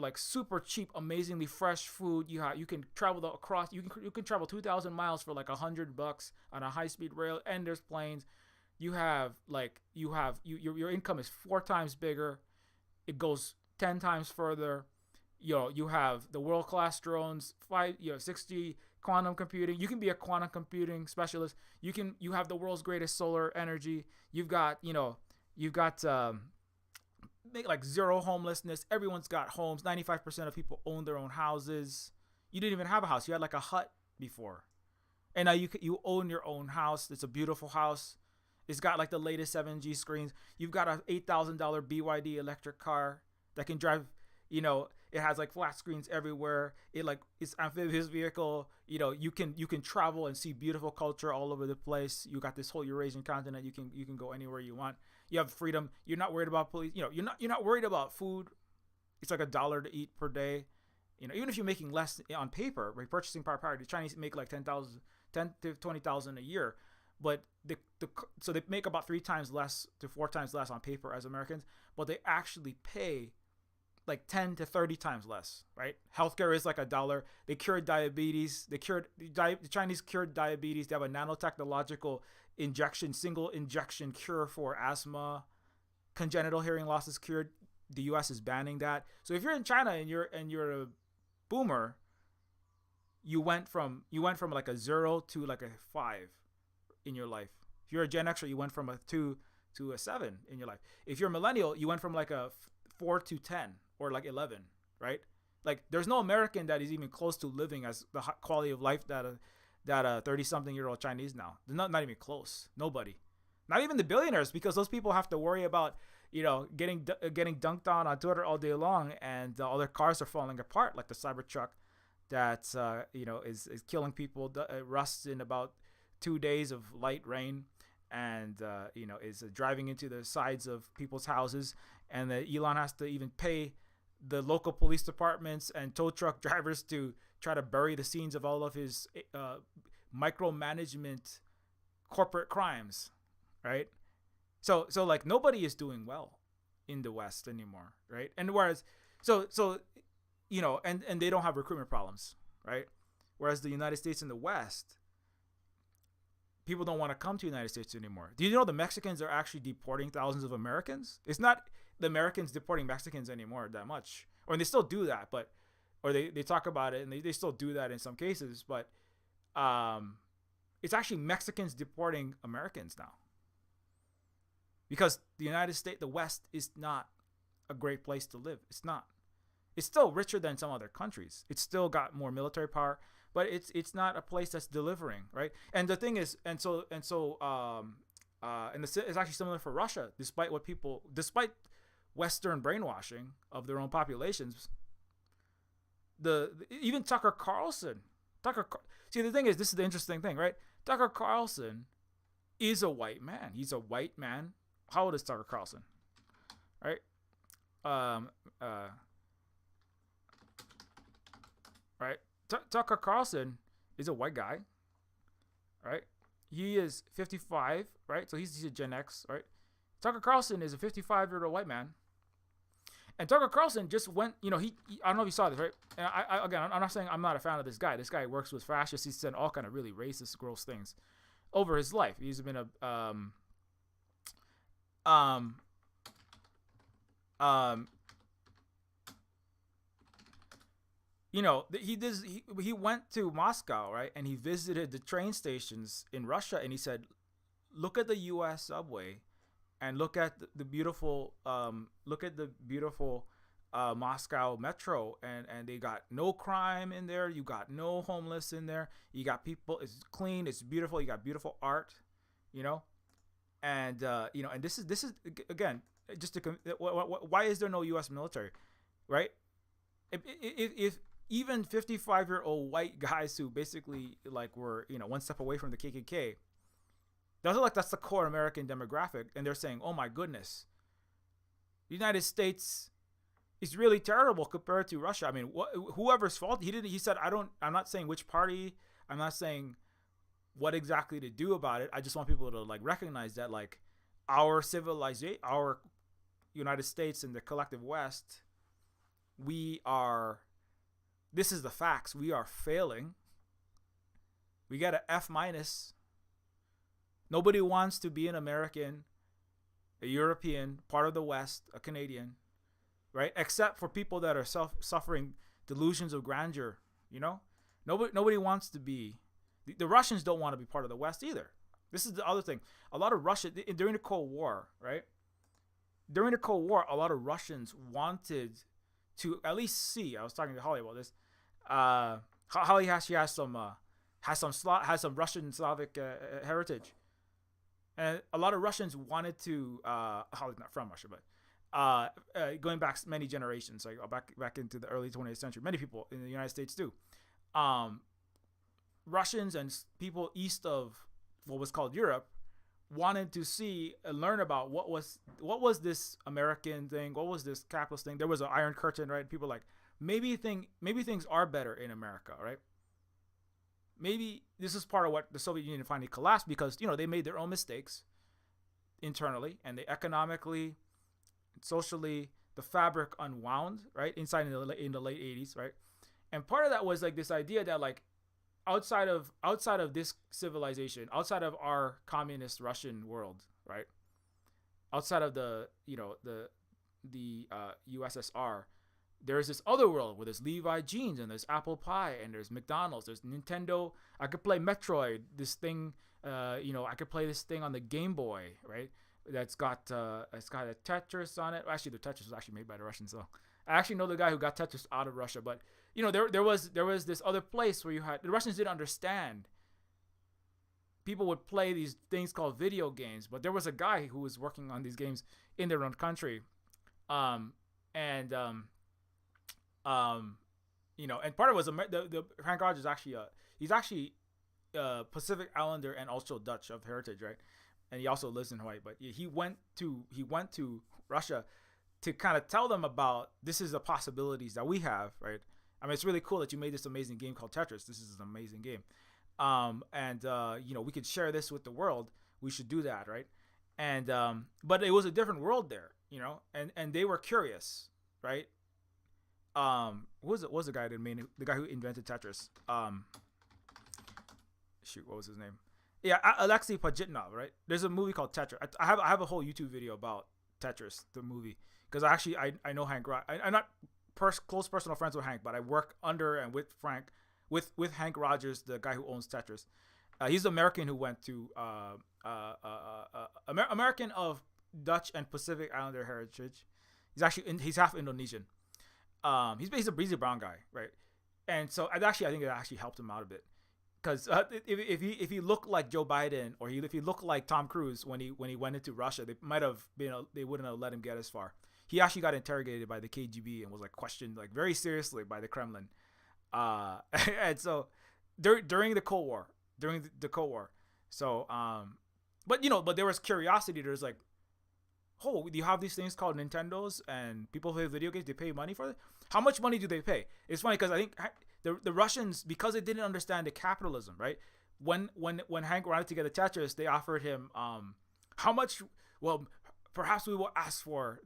like super cheap, amazingly fresh food. You can travel across. You can travel 2,000 miles for like $100 on a high speed rail, and there's planes. Your income is 4 times bigger. It goes 10 times further. You have the world class drones, 60 quantum computing. You can be a quantum computing specialist. You have the world's greatest solar energy. You've got like zero homelessness. Everyone's got homes. 95% of people own their own houses. You didn't even have a house. You had like a hut before, and now you own your own house. It's a beautiful house. It's got like the latest 7G screens. You've got a $8,000 BYD electric car that can drive. It has like flat screens everywhere. It's amphibious vehicle. You can travel and see beautiful culture all over the place. You got this whole Eurasian continent. You can go anywhere you want. You have freedom. You're not worried about police. You're not worried about food. It's like $1 to eat per day. Even if you're making less on paper, right? Purchasing power parity, the Chinese make like 10 to 20,000 a year, but so they make about 3 times less to 4 times less on paper as Americans, but they actually pay like 10 to 30 times less, right? Healthcare is like $1. They cured diabetes. The Chinese cured diabetes. They have a nanotechnological single injection cure for asthma. Congenital hearing loss is cured. The US is banning that. So if you're in China and you're a boomer, you went from like a 0 to like a 5 in your life. If you're a Gen Xer, you went from a 2 to a 7 in your life. If you're a millennial, you went from like a 4 to 10 or like 11, right? Like there's no American that is even close to living as the quality of life that a 30-something-year-old Chinese now. They're not even close. Nobody. Not even the billionaires, because those people have to worry about, getting dunked on Twitter all day long, and all their cars are falling apart, like the Cybertruck that is killing people. It rusts in about 2 days of light rain, and is driving into the sides of people's houses, and Elon has to even pay the local police departments and tow truck drivers to try to bury the scenes of all of his micromanagement corporate crimes, right? So like nobody is doing well in the West anymore, right? And whereas and they don't have recruitment problems, right? Whereas the United States and the West, people don't want to come to the United States anymore. Do you know the Mexicans are actually deporting thousands of Americans? It's not the Americans deporting Mexicans anymore that much. Or they still do that, but they talk about it, and they still do that in some cases, but it's actually Mexicans deporting Americans now. Because the United States, the West, is not a great place to live. It's not. It's still richer than some other countries. It's still got more military power, but it's not a place that's delivering, right? And the thing is, it's actually similar for Russia, despite Western brainwashing of their own populations. Even Tucker Carlson, see, the thing is, this is the interesting thing, right? Tucker Carlson is a white man. He's a white man. How old is Tucker Carlson? Right? Right? Tucker Carlson is a white guy, right? He is 55, right? So he's a Gen X, right? Tucker Carlson is a 55-year-old white man. And Tucker Carlson just went, I don't know if you saw this, right? And I'm not saying I'm not a fan of this guy. This guy works with fascists. He's said all kind of really racist, gross things over his life. He's been he went to Moscow, right? And he visited the train stations in Russia, and he said, look at the U.S. subway and look at the beautiful Moscow metro, and they got no crime in there. You got no homeless in there. You got people. It's clean. It's beautiful. You got beautiful art, and and this is again just to why is there no U.S. military, right? If even 55-year-old white guys who basically like were one step away from the KKK, that's the core American demographic, and they're saying, oh my goodness, The United States is really terrible compared to Russia. I mean, whoever's fault he didn't. He said, I'm not saying which party. I'm not saying what exactly to do about it. I just want people to like recognize that like our civilization, our United States and the collective West, this is the facts. We are failing. We got an F minus. Nobody wants to be an American, a European, part of the West, a Canadian, right? Except for people that are suffering delusions of grandeur, Nobody wants to be. The Russians don't want to be part of the West either. This is the other thing. A lot of Russia, during the Cold War, right? During the Cold War, a lot of Russians wanted to at least see. I was talking to Holly about this. Holly has some Russian Slavic heritage, and a lot of Russians wanted to. Holly's not from Russia, but going back many generations, like back into the early 20th century, many people in the United States too. Russians and people east of what was called Europe wanted to see and learn about what was this American thing, what was this capitalist thing. There was an Iron Curtain, right? People were like maybe things are better in America, right? Maybe this is part of what the Soviet Union finally collapsed because they made their own mistakes internally, and they economically, socially, the fabric unwound, right? Inside in the late 80s, right? And part of that was like this idea that like outside of this civilization, outside of our communist Russian world, right? Outside of the USSR, there's this other world where there's Levi jeans and there's apple pie and there's McDonald's, there's Nintendo. I could play Metroid, this thing, I could play this thing on the Game Boy, right? It's got a Tetris on it. Actually, the Tetris was actually made by the Russians, so I actually know the guy who got Tetris out of Russia. But there was this other place where the Russians didn't understand. People would play these things called video games, but there was a guy who was working on these games in their own country, and part of it was the Hank Rogers he's actually Pacific Islander and also Dutch of heritage, right? And he also lives in Hawaii, but he went to Russia to kind of tell them about this is the possibilities that we have, right? I mean, it's really cool that you made this amazing game called Tetris. This is an amazing game, we could share this with the world. We should do that, right? And but it was a different world there, and they were curious, right? What was the guy the guy who invented Tetris? What was his name? Yeah, Alexei Pajitnov, right? There's a movie called Tetris. I have a whole YouTube video about Tetris, the movie, because I know Hank. I'm not close personal friends with Hank, but I work under and with Hank Rogers, the guy who owns Tetris. He's an American who went to American of Dutch and Pacific Islander heritage. He's half Indonesian. He's a brown guy, right? And so I think it actually helped him out a bit. Because if he looked like Joe Biden or if he looked like Tom Cruise when he went into Russia, they wouldn't have let him get as far. He actually got interrogated by the KGB and was like questioned like very seriously by the Kremlin. And so during the Cold War, so but there was curiosity. There's like, oh, you have these things called Nintendos and people play video games. They pay money for it. How much money do they pay? It's funny because I think the Russians, because they didn't understand the capitalism, right? When Hank wanted to get a Tetris, they offered him how much? Well, perhaps we will ask for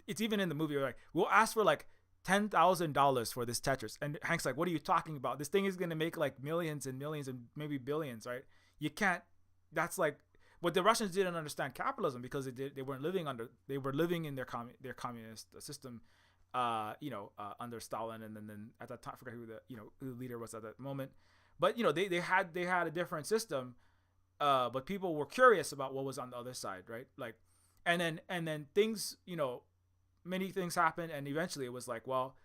it's even in the movie, like we'll ask for like $10,000 for this Tetris, and Hank's like, what are you talking about? This thing is gonna make like millions and millions and maybe billions, right? You can't. That's like. But the Russians didn't understand capitalism because they were living in their communist system, under Stalin, and then at that time I forget who the leader was at that moment. But they had a different system, but people were curious about what was on the other side, right? Like, and then things, many things happened, and eventually it was like, well,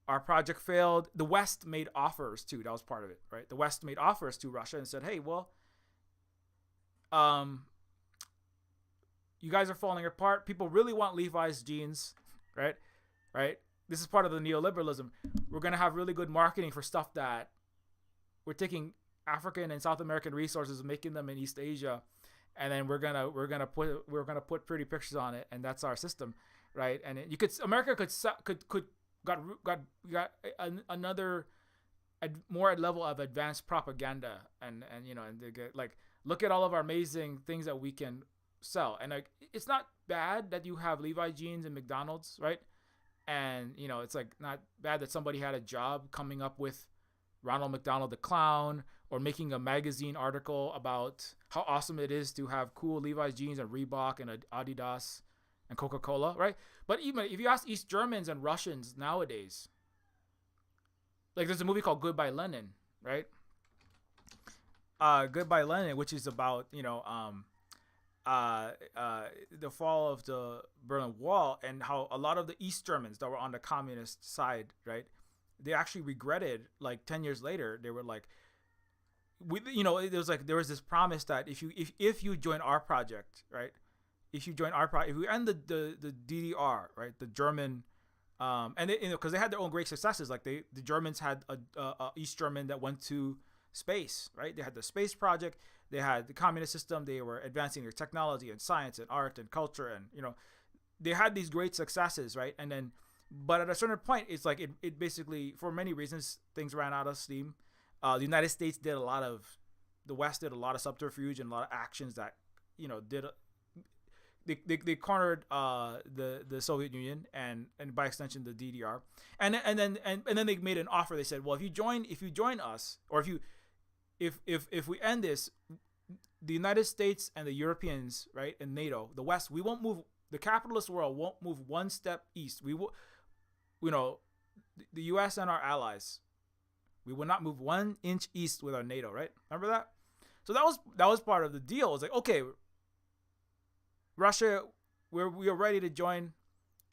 our project failed. The West made offers too. That was part of it, right? The West made offers to Russia and said, hey, well, you guys are falling apart. People really want Levi's jeans, right? This is part of the neoliberalism. We're going to have really good marketing for stuff that we're taking African and South American resources and making them in East Asia. and then we're gonna put pretty pictures on it, and that's our system, right? And you could America could got another more level of advanced propaganda, and and they get like, look at all of our amazing things that we can sell, and like it's not bad that you have Levi jeans and McDonald's, right? And it's like not bad that somebody had a job coming up with Ronald McDonald the Clown, or making a magazine article about how awesome it is to have cool Levi's jeans and Reebok and Adidas and Coca-Cola, right? But even if you ask East Germans and Russians nowadays, like there's a movie called Goodbye Lenin, right? Goodbye Lenin, which is about the fall of the Berlin Wall, and how a lot of the East Germans that were on the communist side, right, they actually regretted, like 10 years later, they were like, there was this promise that if you join our project, right, if we end the DDR, right, the German, and they, because they had their own great successes, like the Germans had a East German that went to space, right? They had the space project, they had the communist system, they were advancing their technology and science and art and culture, and they had these great successes, right? And then, but at a certain point, it's like it basically, for many reasons, things ran out of steam. The United States did the West did a lot of subterfuge and a lot of actions that they cornered the Soviet Union and by extension the DDR, and then they made an offer. They said, well, if you join us, or if we end this, the United States and the Europeans, right, and NATO, the West, we won't move. The capitalist world won't move one step east. We will, the U.S. and our allies, we will not move 1 inch east with our NATO, right? Remember that? So that was part of the deal. It's like, okay, Russia, we are ready to join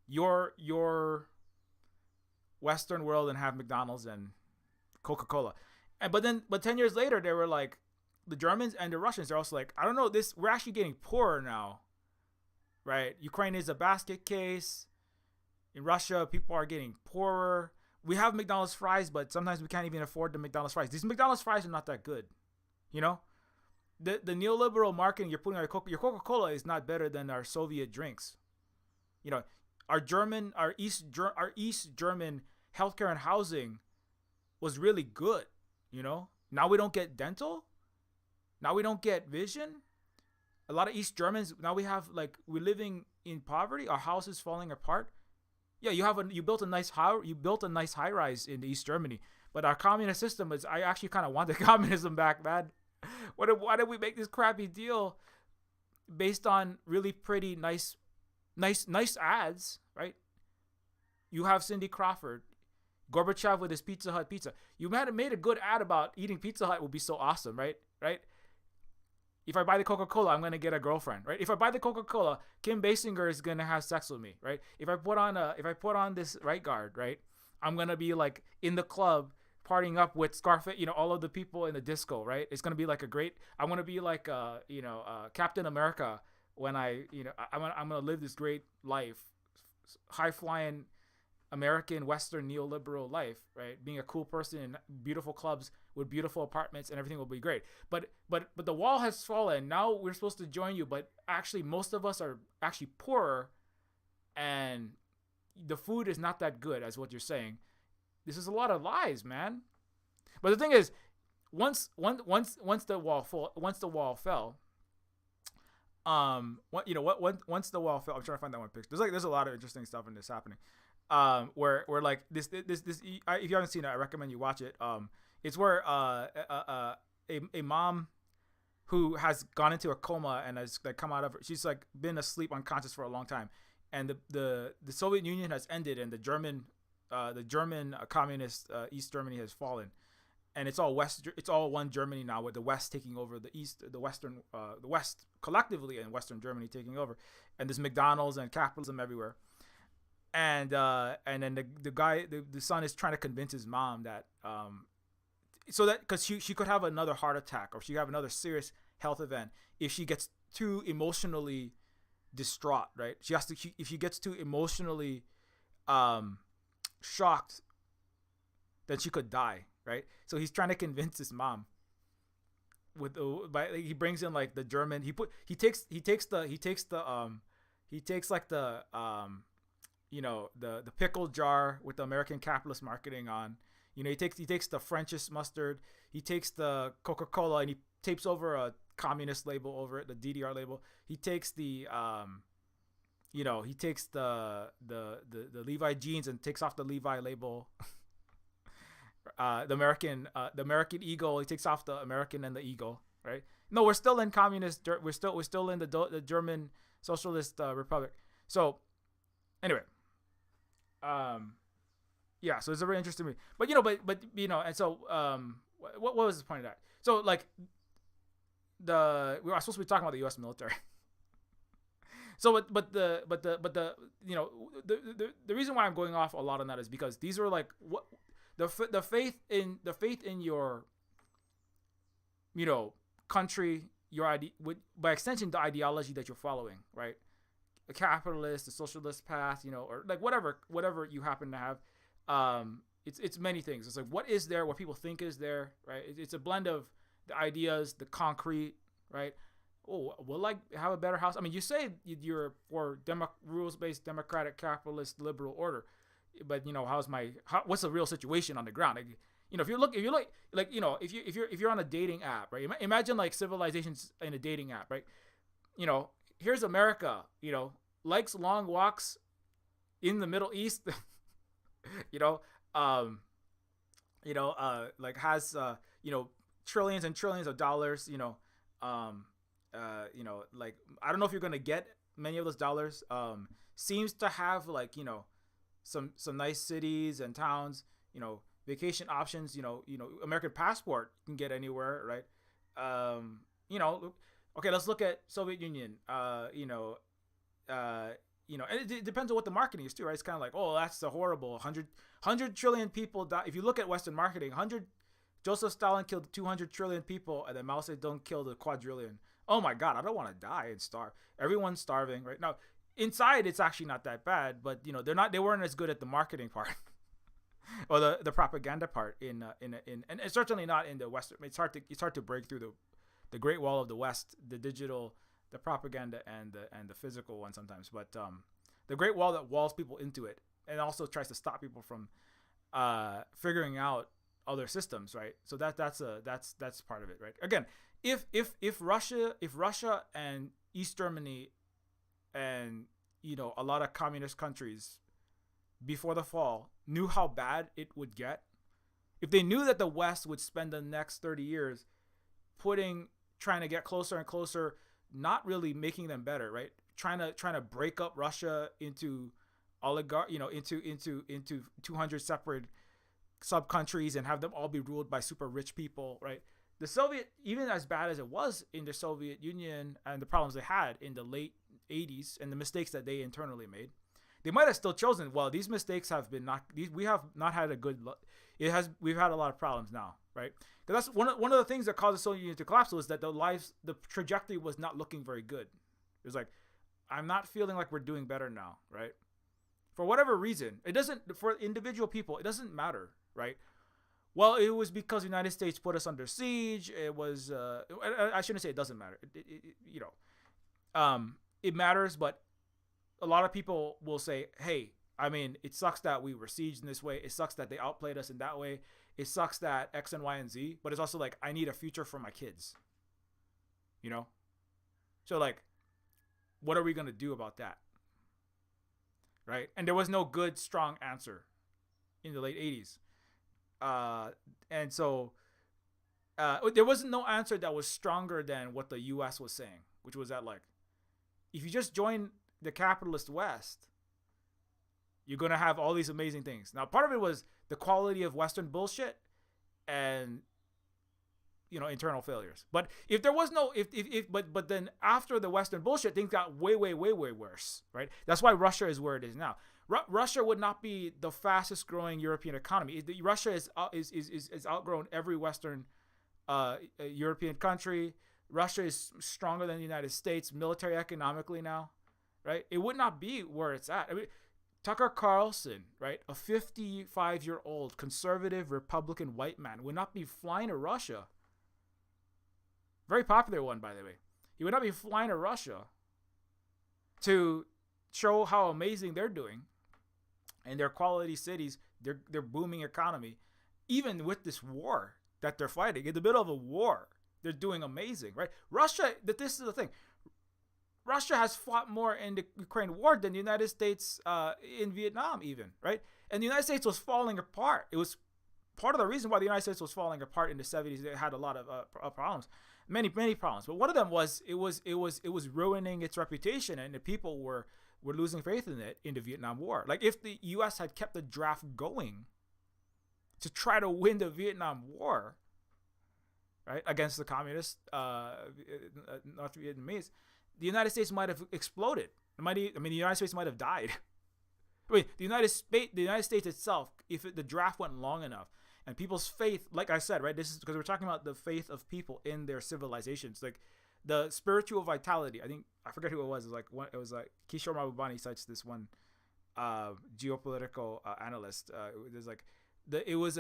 your Western world and have McDonald's and Coca-Cola. But 10 years later, they were like, the Germans and the Russians are also like, I don't know, we're actually getting poorer now, right? Ukraine is a basket case. In Russia, people are getting poorer. We have McDonald's fries, but sometimes we can't even afford the McDonald's fries. These McDonald's fries are not that good, The neoliberal marketing you're putting on your Coca-Cola is not better than our Soviet drinks. Our East German healthcare and housing was really good. Now we don't get dental. Now we don't get vision. A lot of East Germans, now we're living in poverty. Our house is falling apart. Yeah, you built a nice high rise in East Germany, but our communist system I actually kind of want the communism back, man. Why did we make this crappy deal based on really pretty nice ads, right? You have Cindy Crawford, Gorbachev with his Pizza Hut pizza. You made a good ad about eating Pizza Hut would be so awesome, right? If I buy the Coca-Cola, I'm going to get a girlfriend, right? If I buy the Coca-Cola, Kim Basinger is going to have sex with me, right? If I put on this right guard, right, I'm going to be like in the club partying up with Scarface, all of the people in the disco, right? It's going to be like I want to be like Captain America when I'm going to live this great life, high flying American Western neoliberal life, right? Being a cool person in beautiful clubs with beautiful apartments, and everything will be great. But the wall has fallen. Now we're supposed to join you, but actually most of us are actually poorer, and the food is not that good as what you're saying. This is a lot of lies, man. But the thing is, once the wall fell, once the wall fell, I'm trying to find that one picture. There's a lot of interesting stuff in this happening. Where like this if you haven't seen it, I recommend you watch it. It's where a mom who has gone into a coma and has like come out of it. She's like been asleep unconscious for a long time, and the Soviet Union has ended, and the German communist East Germany has fallen, and it's all one Germany now, with the West taking over the East, the West collectively, and Western Germany taking over, and there's McDonald's and capitalism everywhere. And then the son is trying to convince his mom that so that because she could have another heart attack, or she could have another serious health event if she gets too emotionally distraught, right? If she gets too emotionally shocked, then she could die, right? So he's trying to convince his mom with he brings in like the German. He takes like the the pickle jar with the American capitalist marketing on. He takes the French's mustard. He takes the Coca-Cola and he tapes over a communist label over it, the DDR label. He takes the he takes the Levi jeans and takes off the Levi label. The American eagle. He takes off the American and the eagle. Right? No, we're still in communist. We're still in the German Socialist Republic. So, anyway, yeah. So it's a very interesting movie. But and so what was the point of that? So like we were supposed to be talking about the U.S. military. So, but the reason why I'm going off a lot on that is because these are like what the faith in your country, by extension the ideology that you're following, right? The capitalist, the socialist path, or like whatever you happen to have. It's many things. It's like what is there, what people think is there, right? It's a blend of the ideas, the concrete, right? Oh, will I have a better house? I mean, you say you're for rules-based democratic capitalist liberal order, but what's the real situation on the ground? Like, if you're on a dating app, right? Imagine like civilizations in a dating app, right? Here's America, likes long walks in the Middle East, like has trillions and trillions of dollars, like I don't know if you're gonna get many of those dollars. Seems to have like some nice cities and towns, vacation options. American passport you can get anywhere, right? Okay, let's look at Soviet Union. And it depends on what the marketing is too, right? It's kind of like, oh, that's the horrible 100 trillion people die. If you look at Western marketing, Joseph Stalin killed 200 trillion people, and then Mao Zedong killed a quadrillion. Oh my God, I don't want to die and starve. Everyone's starving right now. Inside, it's actually not that bad, but they weren't as good at the marketing part or the propaganda part and certainly not in the Western. It's hard to break through the Great Wall of the West, the digital, the propaganda, and the physical one sometimes. But the Great Wall that walls people into it and also tries to stop people from figuring out other systems, right? So that's part of it, right? Again, if Russia and East Germany and a lot of communist countries before the fall knew how bad it would get, if they knew that the West would spend the next 30 years trying to get closer and closer, not really making them better, right? Trying to break up Russia into into 200 separate sub countries and have them all be ruled by super rich people, right? The Soviet, even as bad as it was in the Soviet Union and the problems they had in the late 80s and the mistakes that they internally made, they might have still chosen, well, these mistakes have been we have not had a good, we've had a lot of problems now, right? Because that's one of the things that caused the Soviet Union to collapse was that the trajectory was not looking very good. It was like, I'm not feeling like we're doing better now, right? For whatever reason, for individual people, it doesn't matter, right? Well, it was because the United States put us under siege. It was, I shouldn't say it doesn't matter. It matters, but a lot of people will say, hey, I mean, it sucks that we were sieged in this way. It sucks that they outplayed us in that way. It sucks that X and Y and Z, but it's also like, I need a future for my kids, So like, what are we going to do about that? Right? And there was no good, strong answer in the late 80s. And so there wasn't no answer that was stronger than what the U.S. was saying, which was that like, if you just join the capitalist West, you're going to have all these amazing things. Now, part of it was the quality of Western bullshit and, internal failures. But if there was but then after the Western bullshit, things got way, way, way, way worse, right? That's why Russia is where it is now. Russia would not be the fastest growing European economy. Russia is outgrown every Western European country. Russia is stronger than the United States military economically now, right? It would not be where it's at. I mean, Tucker Carlson, right, a 55-year-old conservative Republican white man, would not be flying to Russia Very popular one, by the way. He would not be flying to Russia to show how amazing they're doing and their quality cities, their booming economy, even with this war that they're fighting. In the middle of a war, they're doing amazing, right? Russia, this is the thing. Russia has fought more in the Ukraine war than the United States in Vietnam, even, right? And the United States was falling apart. It was part of the reason why the United States was falling apart in the 70s. They had a lot of problems, many problems. But one of them was it was ruining its reputation, and the people were losing faith in it in the Vietnam War. Like, if the U.S. had kept the draft going to try to win the Vietnam War, right, against the communist North Vietnamese, the United States might have exploded. The United States might have died. The United States itself, if the draft went long enough, and people's faith, like I said, right, this is because we're talking about the faith of people in their civilizations, like the spiritual vitality. I forget who it was. It was like Kishore Mahbubani cites this one geopolitical analyst. It was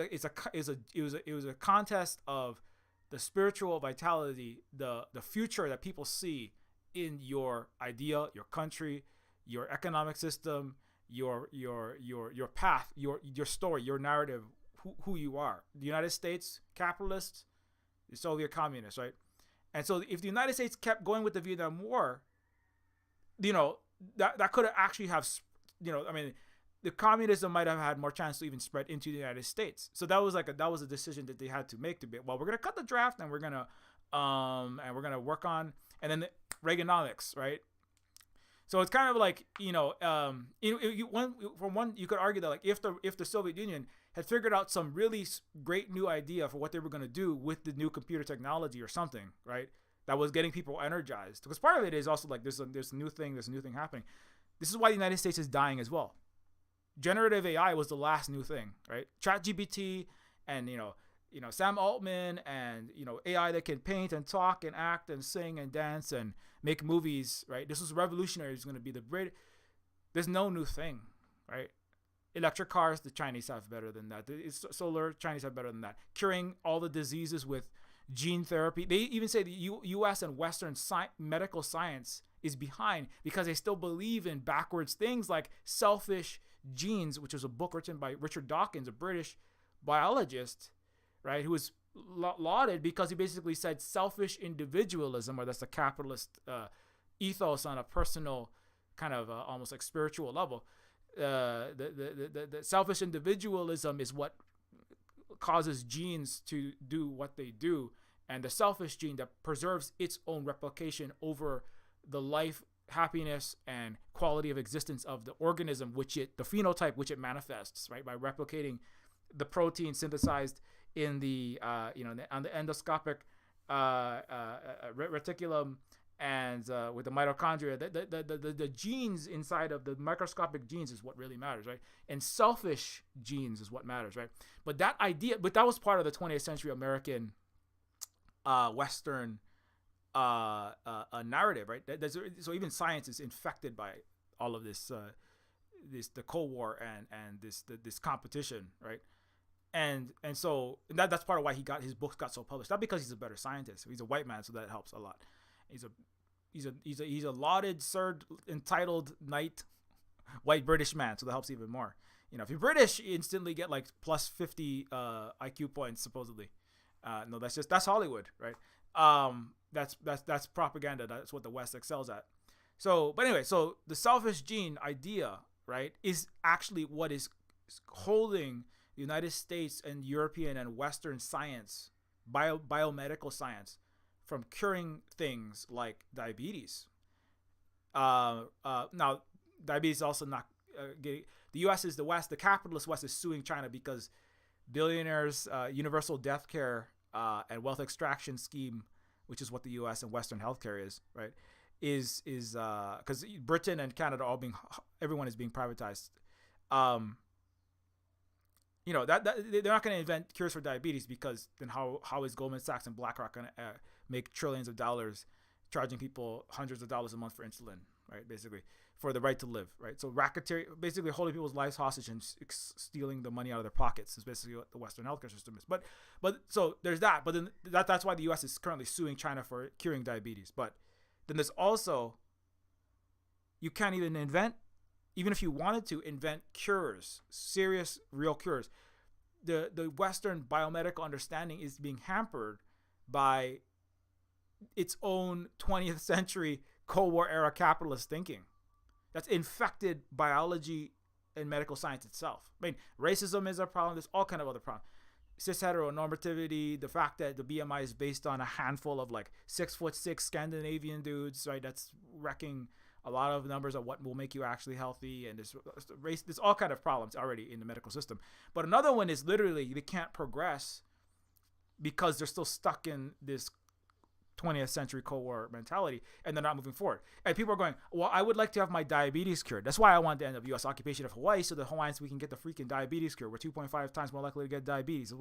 a contest of the spiritual vitality, the future that people see in your idea, your country, your economic system, your path, your story, your narrative, who you are. The United States, capitalists, the Soviet communists, right? And so if the United States kept going with the Vietnam War, that could have actually have, the communism might have had more chance to even spread into the United States. So that was a decision that they had to make, we're going to cut the draft, and we're going to work on, and then the Reaganomics, right? So it's kind of like, you could argue that, like, if the Soviet Union had figured out some really great new idea for what they were going to do with the new computer technology or something, right, that was getting people energized. Because part of it is also like there's a new thing happening. This is why the United States is dying as well. Generative AI was the last new thing, right? ChatGPT and Sam Altman and AI that can paint and talk and act and sing and dance and make movies, right? This was revolutionary. It's going to be the great. There's no new thing, right? Electric cars, the Chinese have better than that. Solar, Chinese have better than that. Curing all the diseases with gene therapy. They even say the U.S. and Western medical science is behind because they still believe in backwards things like selfish genes, which was a book written by Richard Dawkins, a British biologist, right, who was lauded because he basically said selfish individualism, or that's the capitalist ethos on a personal kind of almost like spiritual level. The selfish individualism is what causes genes to do what they do, and the selfish gene that preserves its own replication over the life, happiness, and quality of existence of the organism, the phenotype which it manifests, right, by replicating the protein synthesized in the on the endoscopic reticulum and with the mitochondria. The genes inside of the microscopic genes is what really matters, right? And selfish genes is what matters, right? But that was part of the 20th century American Western narrative, right? So even science is infected by all of this, the Cold War and this competition, right? And so that's part of why his books got so published. Not because he's a better scientist. He's a white man, so that helps a lot. He's a lauded, Sir, entitled knight, white British man, so that helps even more. If you're British, you instantly get like plus 50 IQ points supposedly. No, that's Hollywood, right? That's propaganda. That's what the West excels at. But anyway, so the selfish gene idea, right, is actually what is holding the United States and European and Western science, biomedical science, from curing things like diabetes. Now, diabetes is also not getting. The U.S. is the West. The capitalist West is suing China because billionaires' universal death care and wealth extraction scheme, which is what the U.S. and Western healthcare is, right? Is because Britain and Canada everyone is being privatized. That they're not going to invent cures for diabetes, because then how is Goldman Sachs and BlackRock going to make trillions of dollars charging people hundreds of dollars a month for insulin, right? Basically for the right to live, right? So racketeering, basically holding people's lives hostage and stealing the money out of their pockets is basically what the Western healthcare system is. But so there's that. But then that's why the U.S. is currently suing China for curing diabetes. But then there's also, you can't even invent, even if you wanted to invent cures, serious, real cures. The Western biomedical understanding is being hampered by its own 20th century Cold War era capitalist thinking that's infected biology and medical science itself. I mean, racism is a problem. There's all kind of other problems. Cis heteronormativity, the fact that the BMI is based on a handful of like 6'6" Scandinavian dudes, right? That's wrecking a lot of numbers of what will make you actually healthy, and there's all kind of problems already in the medical system. But another one is literally they can't progress because they're still stuck in this 20th century Cold War mentality, and they're not moving forward. And people are going, well, I would like to have my diabetes cured. That's why I want to end up U.S. occupation of Hawaii, so the Hawaiians, we can get the freaking diabetes cure. We're 2.5 times more likely to get diabetes.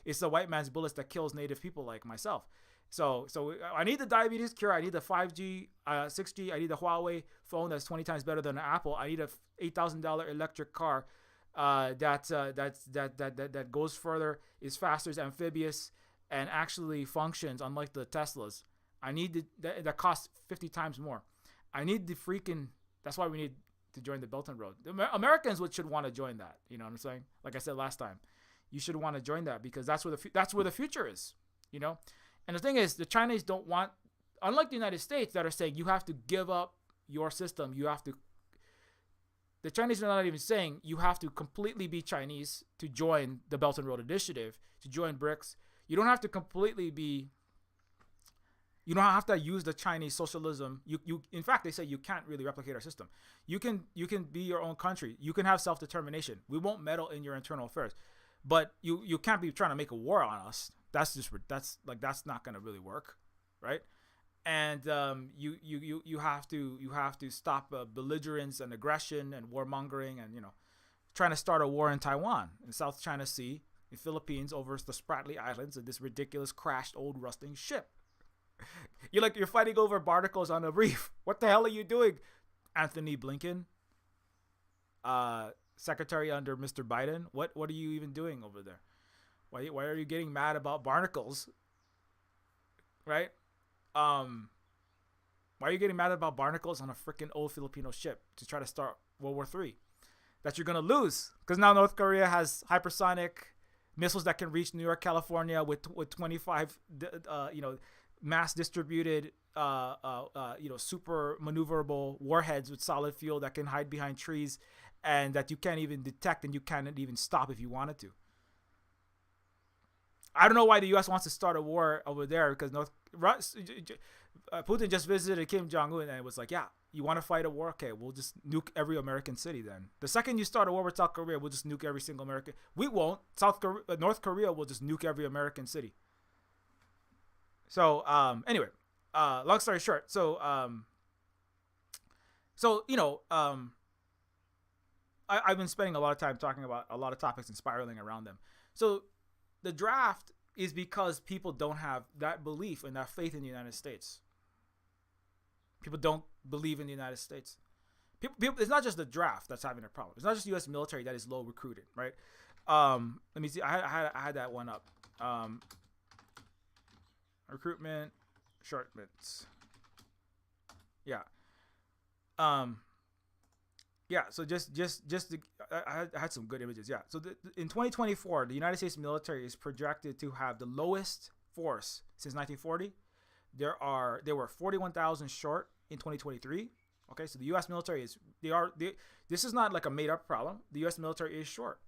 It's the white man's bullets that kills native people like myself. So I need the diabetes cure. I need the 5G, 6G. I need the Huawei phone that's 20 times better than an Apple. I need a $8,000 electric car that goes further, is faster, is amphibious, and actually functions unlike the Teslas. I need that costs 50 times more. I need the freaking. That's why we need to join the Belt and Road. The Americans should want to join that. You know what I'm saying? Like I said last time, you should want to join that because that's where the future is. You know. And the thing is, the Chinese don't want, unlike the United States that are saying you have to give up your system, the Chinese are not even saying you have to completely be Chinese to join the Belt and Road Initiative, to join BRICS. You don't have to you don't have to use the Chinese socialism. In fact, they say you can't really replicate our system. You can be your own country. You can have self-determination. We won't meddle in your internal affairs. But you can't be trying to make a war on us. That's not going to really work, right? And you have to stop belligerence and aggression and warmongering and trying to start a war in Taiwan, in South China Sea, in Philippines over the Spratly Islands and this ridiculous crashed old rusting ship. You're fighting over barnacles on a reef. What the hell are you doing, Anthony Blinken? Secretary under Mr. Biden, what are you even doing over there? Why are you getting mad about barnacles? Right? Why are you getting mad about barnacles on a freaking old Filipino ship to try to start World War III? That you're gonna lose because now North Korea has hypersonic missiles that can reach New York, California with 25 mass distributed super maneuverable warheads with solid fuel that can hide behind trees and that you can't even detect and you can't even stop if you wanted to. I don't know why the U.S. wants to start a war over there because Putin just visited Kim Jong-un and it was like, yeah, you want to fight a war? Okay, we'll just nuke every American city then. The second you start a war with South Korea, we'll just nuke every single American. We won't. North Korea will just nuke every American city. So anyway, long story short, I've been spending a lot of time talking about a lot of topics and spiraling around them. So the draft is because people don't have that belief and that faith in the United States. People don't believe in the United States. People, it's not just the draft that's having a problem. It's not just the U.S. military that is low recruited, right? Let me see. I had that one up. Recruitment, shortments. Yeah. Yeah, so I had some good images. Yeah, so in 2024, the United States military is projected to have the lowest force since 1940. There were 41,000 short in 2023. Okay, so the U.S. military this is not like a made up problem. The U.S. military is short.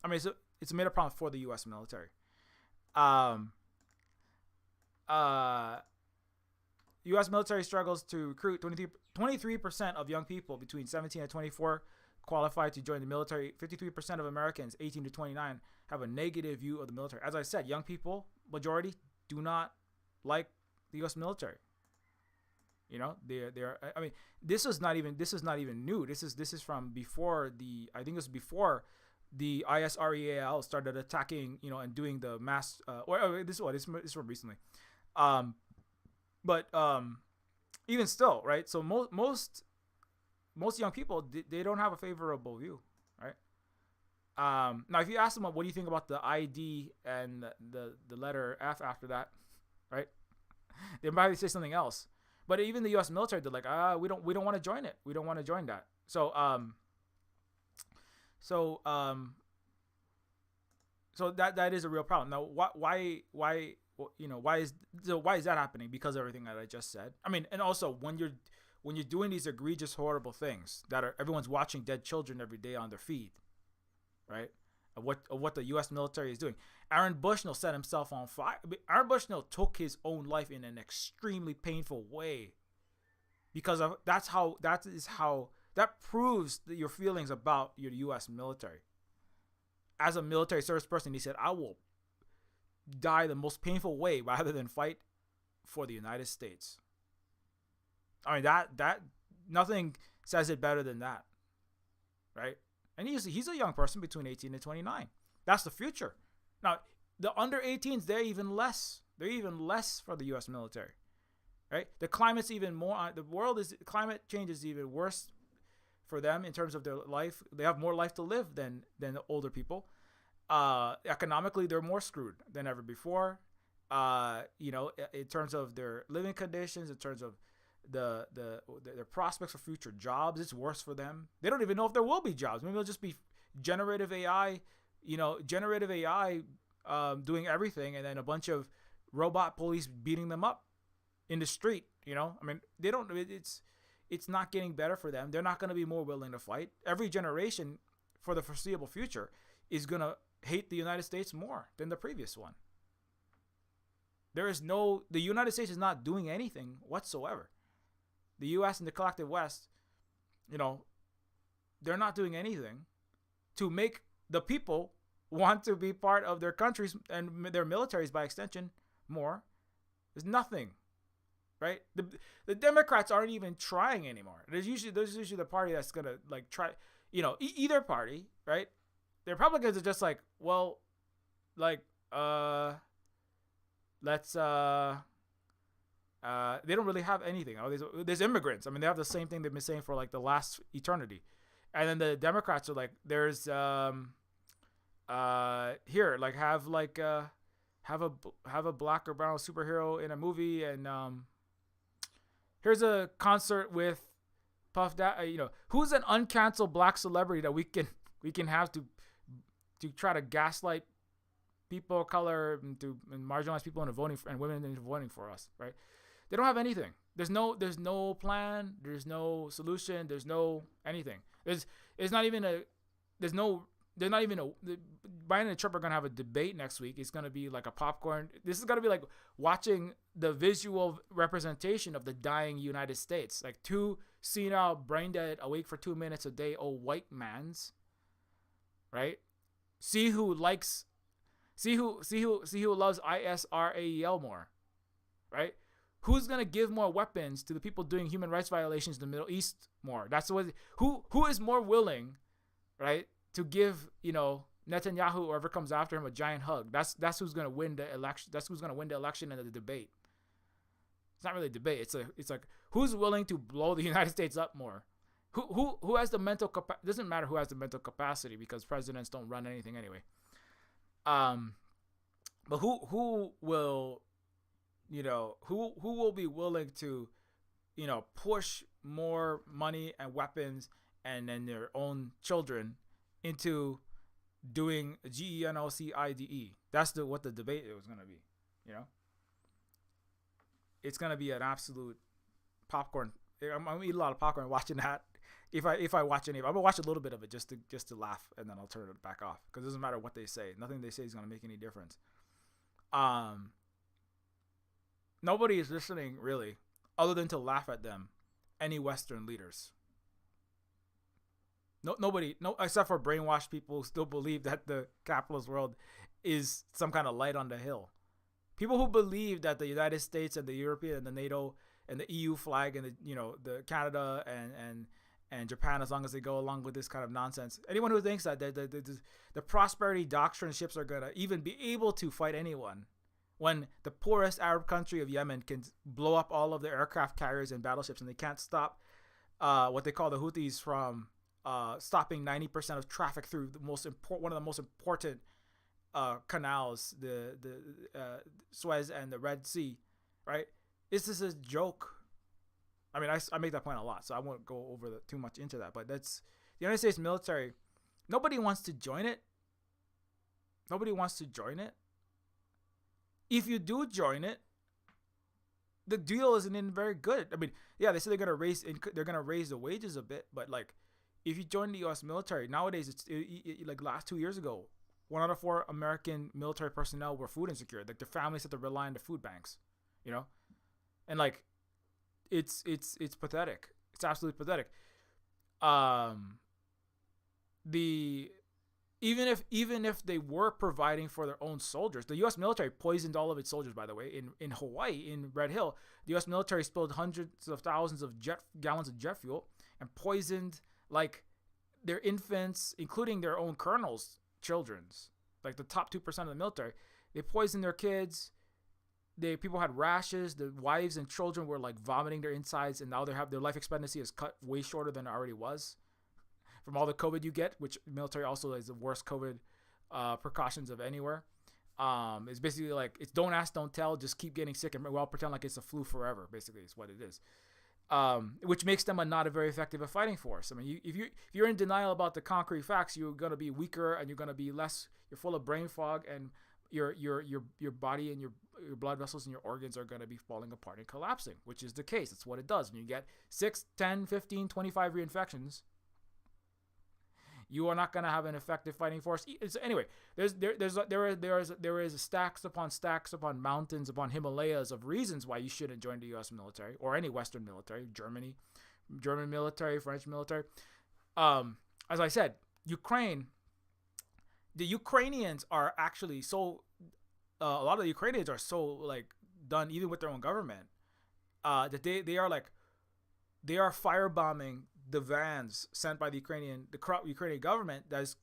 I mean, it's a made up problem for the U.S. military. U.S. military struggles to recruit 23% of young people between 17 and 24 qualified to join the military. 53% of Americans 18 to 29 have a negative view of the military. As I said, young people, majority, do not like the U.S. military. They're. I mean, this is not even new. This is from before I think it was before the ISREAL started attacking, and doing the mass. This is from recently. But even still, right? So most most young people, they don't have a favorable view, right? Now, if you ask them what do you think about the ID and the letter F after that, right? They might say something else. But even the U.S. military, they're like, we don't want to join it. We don't want to join that. So that is a real problem. Now, why is that happening? Because of everything that I just said. I mean, and also when you're doing these egregious, horrible things that everyone's watching dead children every day on their feed, right? Of what the U.S. military is doing. Aaron Bushnell set himself on fire. Aaron Bushnell took his own life in an extremely painful way, because that proves your feelings about your U.S. military. As a military service person, he said, "I will die the most painful way rather than fight for the United States." I mean, that nothing says it better than that, right? And he's a young person between 18 and 29. That's the future. Now, the under 18s, they're even less. They're even less for the U.S. military, right? The climate's even more. Climate change is even worse for them in terms of their life. They have more life to live than the older people. Economically, they're more screwed than ever before. In terms of their living conditions, in terms of their prospects for future jobs, it's worse for them. They don't even know if there will be jobs. Maybe it'll just be generative AI, doing everything, and then a bunch of robot police beating them up in the street. I mean, they don't. It's not getting better for them. They're not going to be more willing to fight. Every generation for the foreseeable future is going to hate the United States more than the previous one. The United States is not doing anything whatsoever. The U.S. and the collective West, they're not doing anything to make the people want to be part of their countries and their militaries by extension more. There's nothing, right? The Democrats aren't even trying anymore. There's usually the party that's gonna try, either party, right? The Republicans are just like, well, let's they don't really have anything. There's immigrants. I mean, they have the same thing they've been saying for the last eternity. And then the Democrats are like, there's have a black or brown superhero in a movie, and here's a concert with Puff Daddy. Who's an uncanceled black celebrity that we can have to try to gaslight people of color and marginalize people into voting and women into voting for us, right? They don't have anything. There's no plan. There's no solution. There's no anything. Biden and Trump are going to have a debate next week. It's going to be like a popcorn. This is going to be like watching the visual representation of the dying United States. Like two senile, brain dead, awake for 2 minutes a day old white mans, right? See who loves Israel more, right? Who's gonna give more weapons to the people doing human rights violations in the Middle East more? That's what. Who is more willing, right, to give Netanyahu or whoever comes after him a giant hug? That's who's gonna win the election. That's who's gonna win the election and the debate. It's not really a debate. It's like who's willing to blow the United States up more? Who has the mental capacity? Doesn't matter who has the mental capacity because presidents don't run anything anyway. But who will, who will be willing to, push more money and weapons and then their own children into doing genocide? That's what the debate was going to be. It's going to be an absolute popcorn. I'm going to eat a lot of popcorn watching that. If I watch any of it, I'm gonna watch a little bit of it just to laugh, and then I'll turn it back off because it doesn't matter what they say. Nothing they say is gonna make any difference. Nobody is listening really, other than to laugh at them. Any Western leaders. Nobody, except for brainwashed people who still believe that the capitalist world is some kind of light on the hill. People who believe that the United States and the European and the NATO and the EU flag and the Canada and Japan, as long as they go along with this kind of nonsense. Anyone who thinks that the prosperity doctrine ships are going to even be able to fight anyone when the poorest Arab country of Yemen can blow up all of their aircraft carriers and battleships and they can't stop what they call the Houthis from stopping 90% of traffic through one of the most important canals, the Suez and the Red Sea, right? Is this a joke? I mean, I make that point a lot, so I won't go over too much into that. But that's the United States military. Nobody wants to join it. Nobody wants to join it. If you do join it, the deal isn't even very good. I mean, yeah, they say they're gonna raise the wages a bit, but like, if you join the U.S. military nowadays, like last 2 years ago, 1 out of 4 American military personnel were food insecure. Like their families had to rely on the food banks, you know, and like, it's pathetic. It's absolutely pathetic. Even if they were providing for their own soldiers, the U.S. military poisoned all of its soldiers. By the way, in Hawaii, in Red Hill, the U.S. military spilled hundreds of thousands of gallons of jet fuel and poisoned like their infants, including their own colonels' children's, like the top 2% of the military. They poisoned their kids. People had rashes. The wives and children were like vomiting their insides, and now their life expectancy is cut way shorter than it already was from all the COVID you get, which military also is the worst COVID precautions of anywhere. It's basically like, it's don't ask, don't tell, just keep getting sick and we'll pretend like it's a flu forever. Basically, is what it is. Which makes them not a very effective fighting force. I mean, if you're in denial about the concrete facts, you're gonna be weaker and you're gonna be less. You're full of brain fog, and your body and your blood vessels and your organs are gonna be falling apart and collapsing, which is the case. It's what it does. When you get 6, 10, 15, 25 reinfections, you are not going to have an effective fighting force. Anyway, there is stacks upon mountains upon Himalayas of reasons why you shouldn't join the U.S. military or any Western military, German military, French military. As I said, the Ukrainians are actually so. A lot of the Ukrainians are so like done even with their own government that they are firebombing the vans sent by the Ukrainian government that is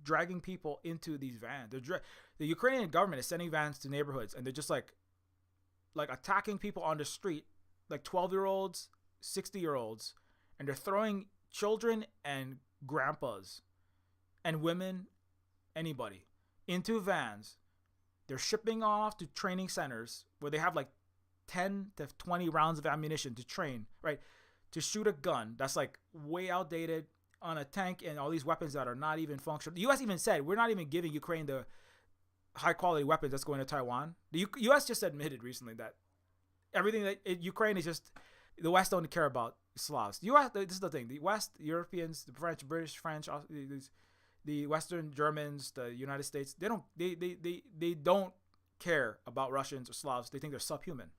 dragging people into these vans. The Ukrainian government is sending vans to neighborhoods, and they're just like attacking people on the street, like 12-year-olds, 60-year-olds, and they're throwing children and grandpas and women, anybody, into vans. They're shipping off to training centers where they have like 10 to 20 rounds of ammunition to train, right? To shoot a gun that's like way outdated, on a tank, and all these weapons that are not even functional. The U.S. even said, we're not even giving Ukraine the high quality weapons that's going to Taiwan. The U.S. just admitted recently that everything that Ukraine is just, the West don't care about Slavs. The U.S., this is the thing, the West, the Europeans, the French, British, the Western Germans, the United States, they don't care about Russians or Slavs. They think they're subhuman.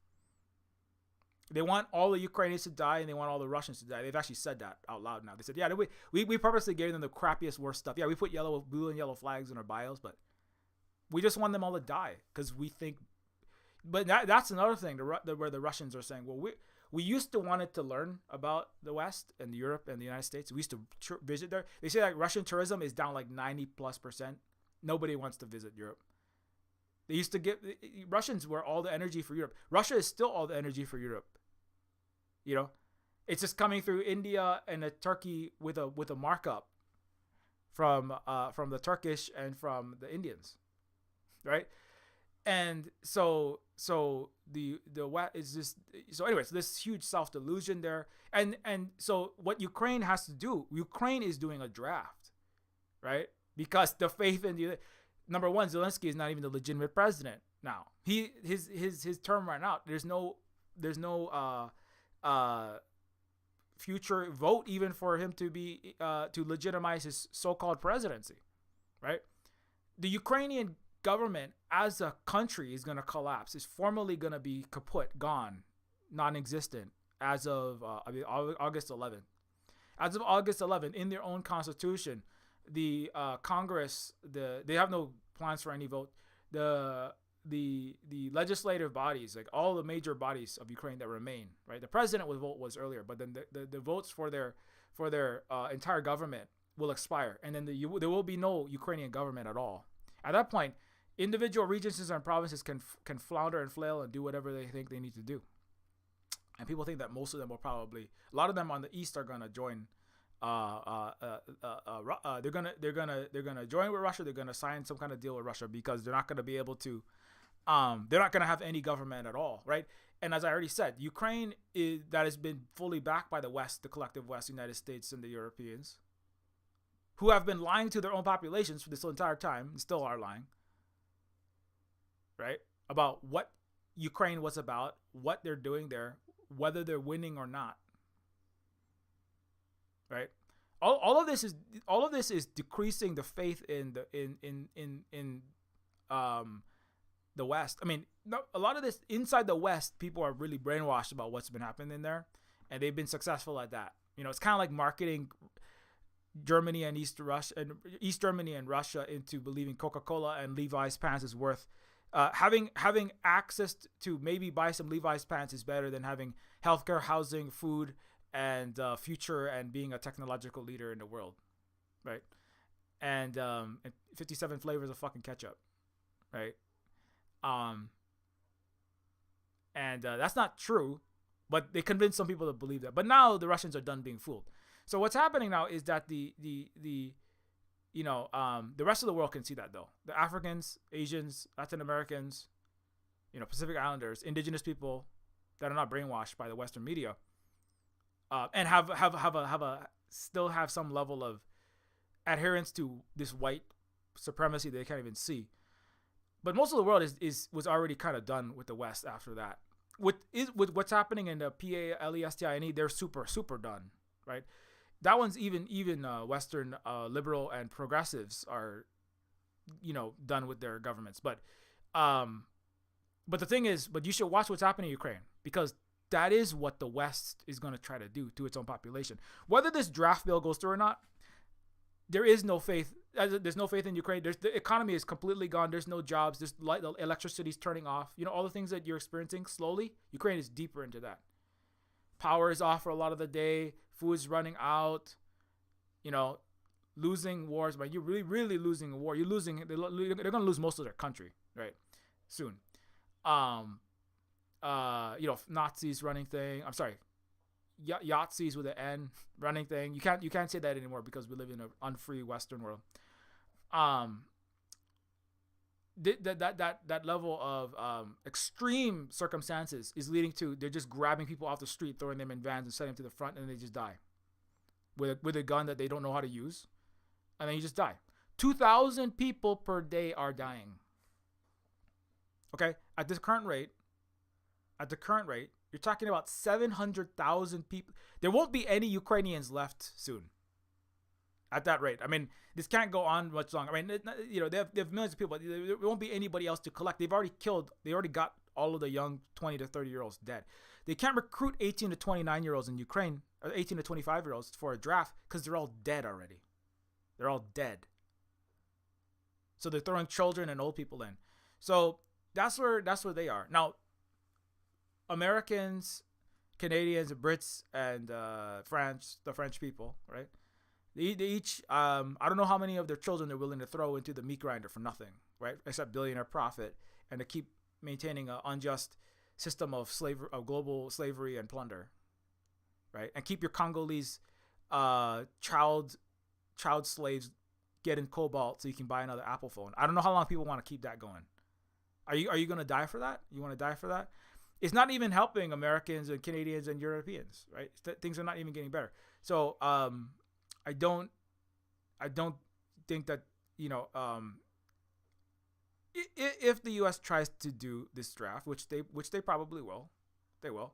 They want all the Ukrainians to die, and they want all the Russians to die. They've actually said that out loud now. They said, yeah, we purposely gave them the crappiest, worst stuff. Yeah, we put blue and yellow flags in our bios, but we just want them all to die because we think. But that's another thing where the Russians are saying, well, we used to wanted to learn about the West and Europe and the United States. We used to visit there. They say like Russian tourism is down like 90+%. Nobody wants to visit Europe. They used to Russians were all the energy for Europe. Russia is still all the energy for Europe. You know, it's just coming through India and Turkey with a markup from the Turkish and from the Indians, right? And so the what is this? So anyways, this huge self delusion there, and so what Ukraine has to do, Ukraine is doing a draft, right? Because the faith in the number one, Zelensky is not even the legitimate president now. His term ran out. There's no future vote even for him to be to legitimize his so-called presidency, right? The Ukrainian government as a country is going to collapse. It's formally going to be kaput, gone, non-existent as of August 11th. As of August 11th, in their own constitution, the Congress, they have no plans for any vote. The legislative bodies, like all the major bodies of Ukraine that remain, right? The president was earlier, but then the votes for their entire government will expire, and then there will be no Ukrainian government at all. At that point, individual regions and provinces can flounder and flail and do whatever they think they need to do. and people think that most of them will probably, a lot of them on the east are gonna join. They're gonna join with Russia. They're gonna sign some kind of deal with Russia because they're not gonna be able to. They're not gonna have any government at all, right? And as I already said, Ukraine that has been fully backed by the West, the collective West, United States, and the Europeans, who have been lying to their own populations for this entire time and still are lying, right? About what Ukraine was about, what they're doing there, whether they're winning or not, right? All of this is decreasing the faith in the West. I mean, a lot of this inside the West, people are really brainwashed about what's been happening there, and they've been successful at that. You know, it's kind of like marketing Germany and East Germany and Russia into believing Coca-Cola and Levi's pants is worth. Having access to maybe buy some Levi's pants is better than having healthcare, housing, food, and future, and being a technological leader in the world, right? And 57 flavors of fucking ketchup, right? And that's not true, but they convinced some people to believe that. But now the Russians are done being fooled. So what's happening now is that the rest of the world can see that, though. The Africans, Asians, Latin Americans, Pacific Islanders, indigenous people that are not brainwashed by the Western media, and still have some level of adherence to this white supremacy they can't even see. But most of the world was already kind of done with the West after that. With what's happening in the PALESTINE, they're super done, right? That one's even Western liberal and progressives are, done with their governments. But the thing is, you should watch what's happening in Ukraine, because that is what the West is going to try to do to its own population. Whether this draft bill goes through or not, there is no faith. There's no faith in Ukraine. The economy is completely gone. There's no jobs. There's the electricity's turning off. All the things that you're experiencing slowly. Ukraine is deeper into that. Power is off for a lot of the day. Food's running out. Losing wars. But you're really losing a war. They're going to lose most of their country, right? Soon. Nazis running thing. I'm sorry. Yahtzees with an N running thing. You can't say that anymore because we live in an unfree Western world. That level of extreme circumstances is leading to they're just grabbing people off the street, throwing them in vans, and setting them to the front, and they just die with a gun that they don't know how to use, and then you just die. 2,000 people per day are dying. Okay, at the current rate, you're talking about 700,000 people. There won't be any Ukrainians left soon. At that rate, I mean, this can't go on much longer. I mean, they have millions of people. There won't be anybody else to collect. They already got all of the young 20 to 30-year-olds dead. They can't recruit 18 to 29-year-olds in Ukraine, or 18 to 25-year-olds for a draft because they're all dead already. They're all dead. So they're throwing children and old people in. So that's where they are now. Americans, Canadians, Brits, and the French people, right? They each, I don't know how many of their children they're willing to throw into the meat grinder for nothing, right? Except billionaire profit, and to keep maintaining an unjust system of global slavery and plunder, right? And keep your Congolese child slaves getting cobalt so you can buy another Apple phone. I don't know how long people want to keep that going. Are you going to die for that? You want to die for that? It's not even helping Americans and Canadians and Europeans, right? Things are not even getting better. So I don't think that if the U.S. tries to do this draft, which they probably will, they will.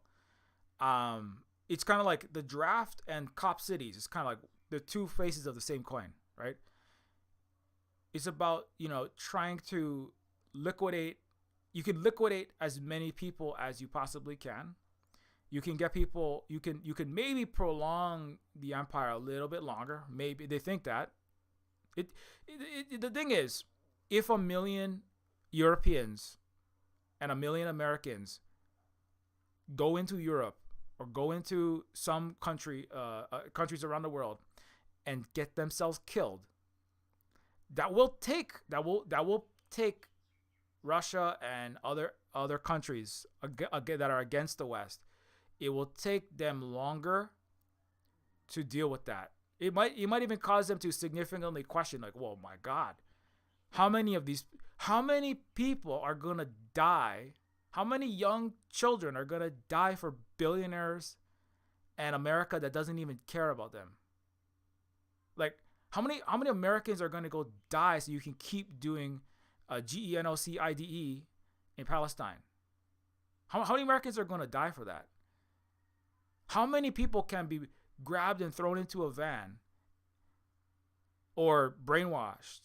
It's kind of like the draft and cop cities. It's kind of like the two faces of the same coin, right? It's about trying to liquidate. You can liquidate as many people as you possibly can. You can get people. You can maybe prolong the empire a little bit longer. Maybe they think that. The thing is, if 1 million Europeans and 1 million Americans go into Europe or go into some countries around the world and get themselves killed, that will take Russia and other countries that are against the West it will take them longer to deal with that. It might even cause them to significantly question, like, whoa, my God, how many people are gonna die? How many young children are gonna die for billionaires and America that doesn't even care about them? Like, how many Americans are gonna go die so you can keep doing genocide in Palestine? How many Americans are gonna die for that? How many people can be grabbed and thrown into a van or brainwashed,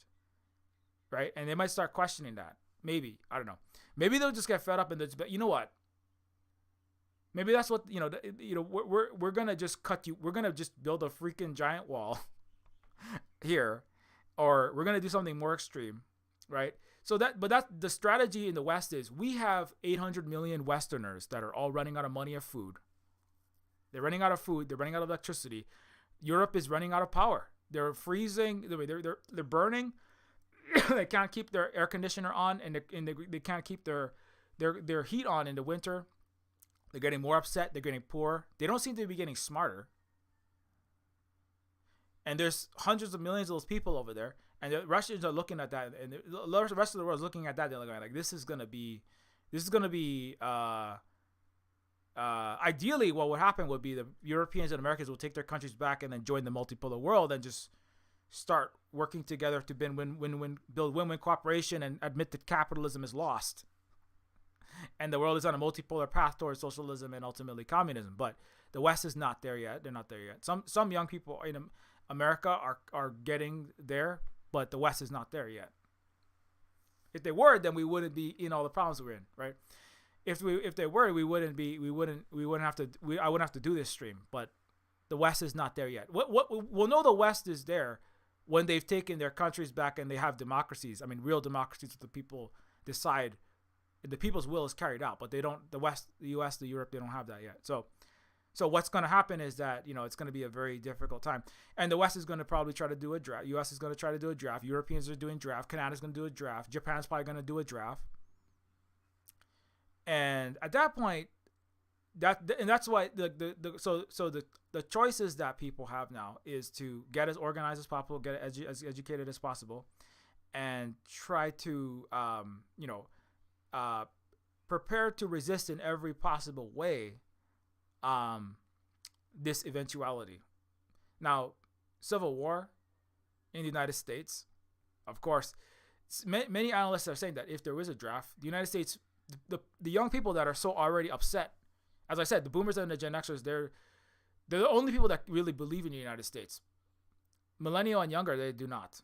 right? And they might start questioning that. Maybe, I don't know. Maybe they'll just get fed up and they'll just be, you know what? Maybe that's what, we're gonna just cut you. We're gonna just build a freaking giant wall here, or we're gonna do something more extreme, right? So that's the strategy in the West is we have 800 million Westerners that are all running out of money of food. They're running out of food. They're running out of electricity. Europe is running out of power. They're freezing. They're burning. They can't keep their air conditioner on, and they can't keep their heat on in the winter. They're getting more upset. They're getting poor. They don't seem to be getting smarter. And there's hundreds of millions of those people over there, and the Russians are looking at that, and the rest of the world is looking at that. They're like, this is gonna be. Ideally, what would happen would be the Europeans and Americans will take their countries back and then join the multipolar world and just start working together to build win-win cooperation and admit that capitalism is lost. And the world is on a multipolar path towards socialism and ultimately communism. But the West is not there yet. They're not there yet. Some young people in America are getting there, but the West is not there yet. If they were, then we wouldn't be in all the problems we're in, right? If they were, I wouldn't have to do this stream. But the West is not there yet. We'll know the West is there when they've taken their countries back and they have democracies. I mean, real democracies that the people decide, the people's will is carried out. But they don't. The West, the U.S., the Europe, they don't have that yet. So what's going to happen is that it's going to be a very difficult time. And the West is going to probably try to do a draft. U.S. is going to try to do a draft. Europeans are doing draft. Canada's going to do a draft. Japan's probably going to do a draft. And at that point, that's why the choices that people have now is to get as organized as possible, get as educated as possible, and try to prepare to resist in every possible way this eventuality. Now, civil war in the United States, of course, many analysts are saying that if there is a draft, the United States. The young people that are so already upset, as I said, the boomers and the Gen Xers, they're the only people that really believe in the United States. Millennial and younger, they do not.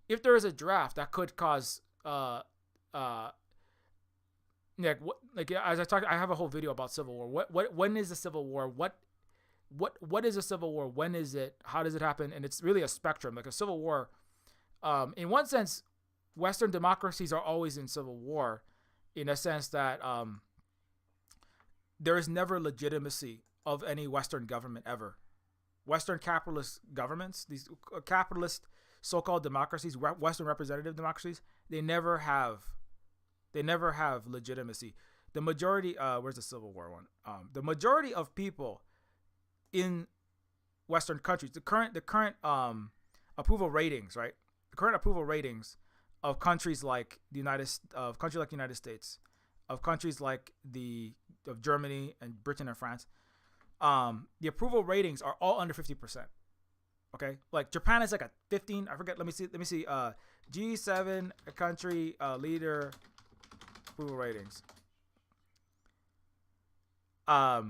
If there is a draft, that could cause as I talked, I have a whole video about Civil War. When is the Civil War? What is a Civil War? When is it? How does it happen? And it's really a spectrum. Like a Civil War, in one sense, Western democracies are always in civil war. In a sense that there is never legitimacy of any Western government ever. Western capitalist governments, these capitalist so-called democracies, Western representative democracies, they never have legitimacy. The majority, where's the Civil War one? The majority of people in Western countries, the current approval ratings, right? The current approval ratings of countries like the United States, of countries like of Germany and Britain and France, the approval ratings are all under 50%. Okay, like Japan is like a 15. I forget. Let me see. G7 country leader approval ratings. Yeah,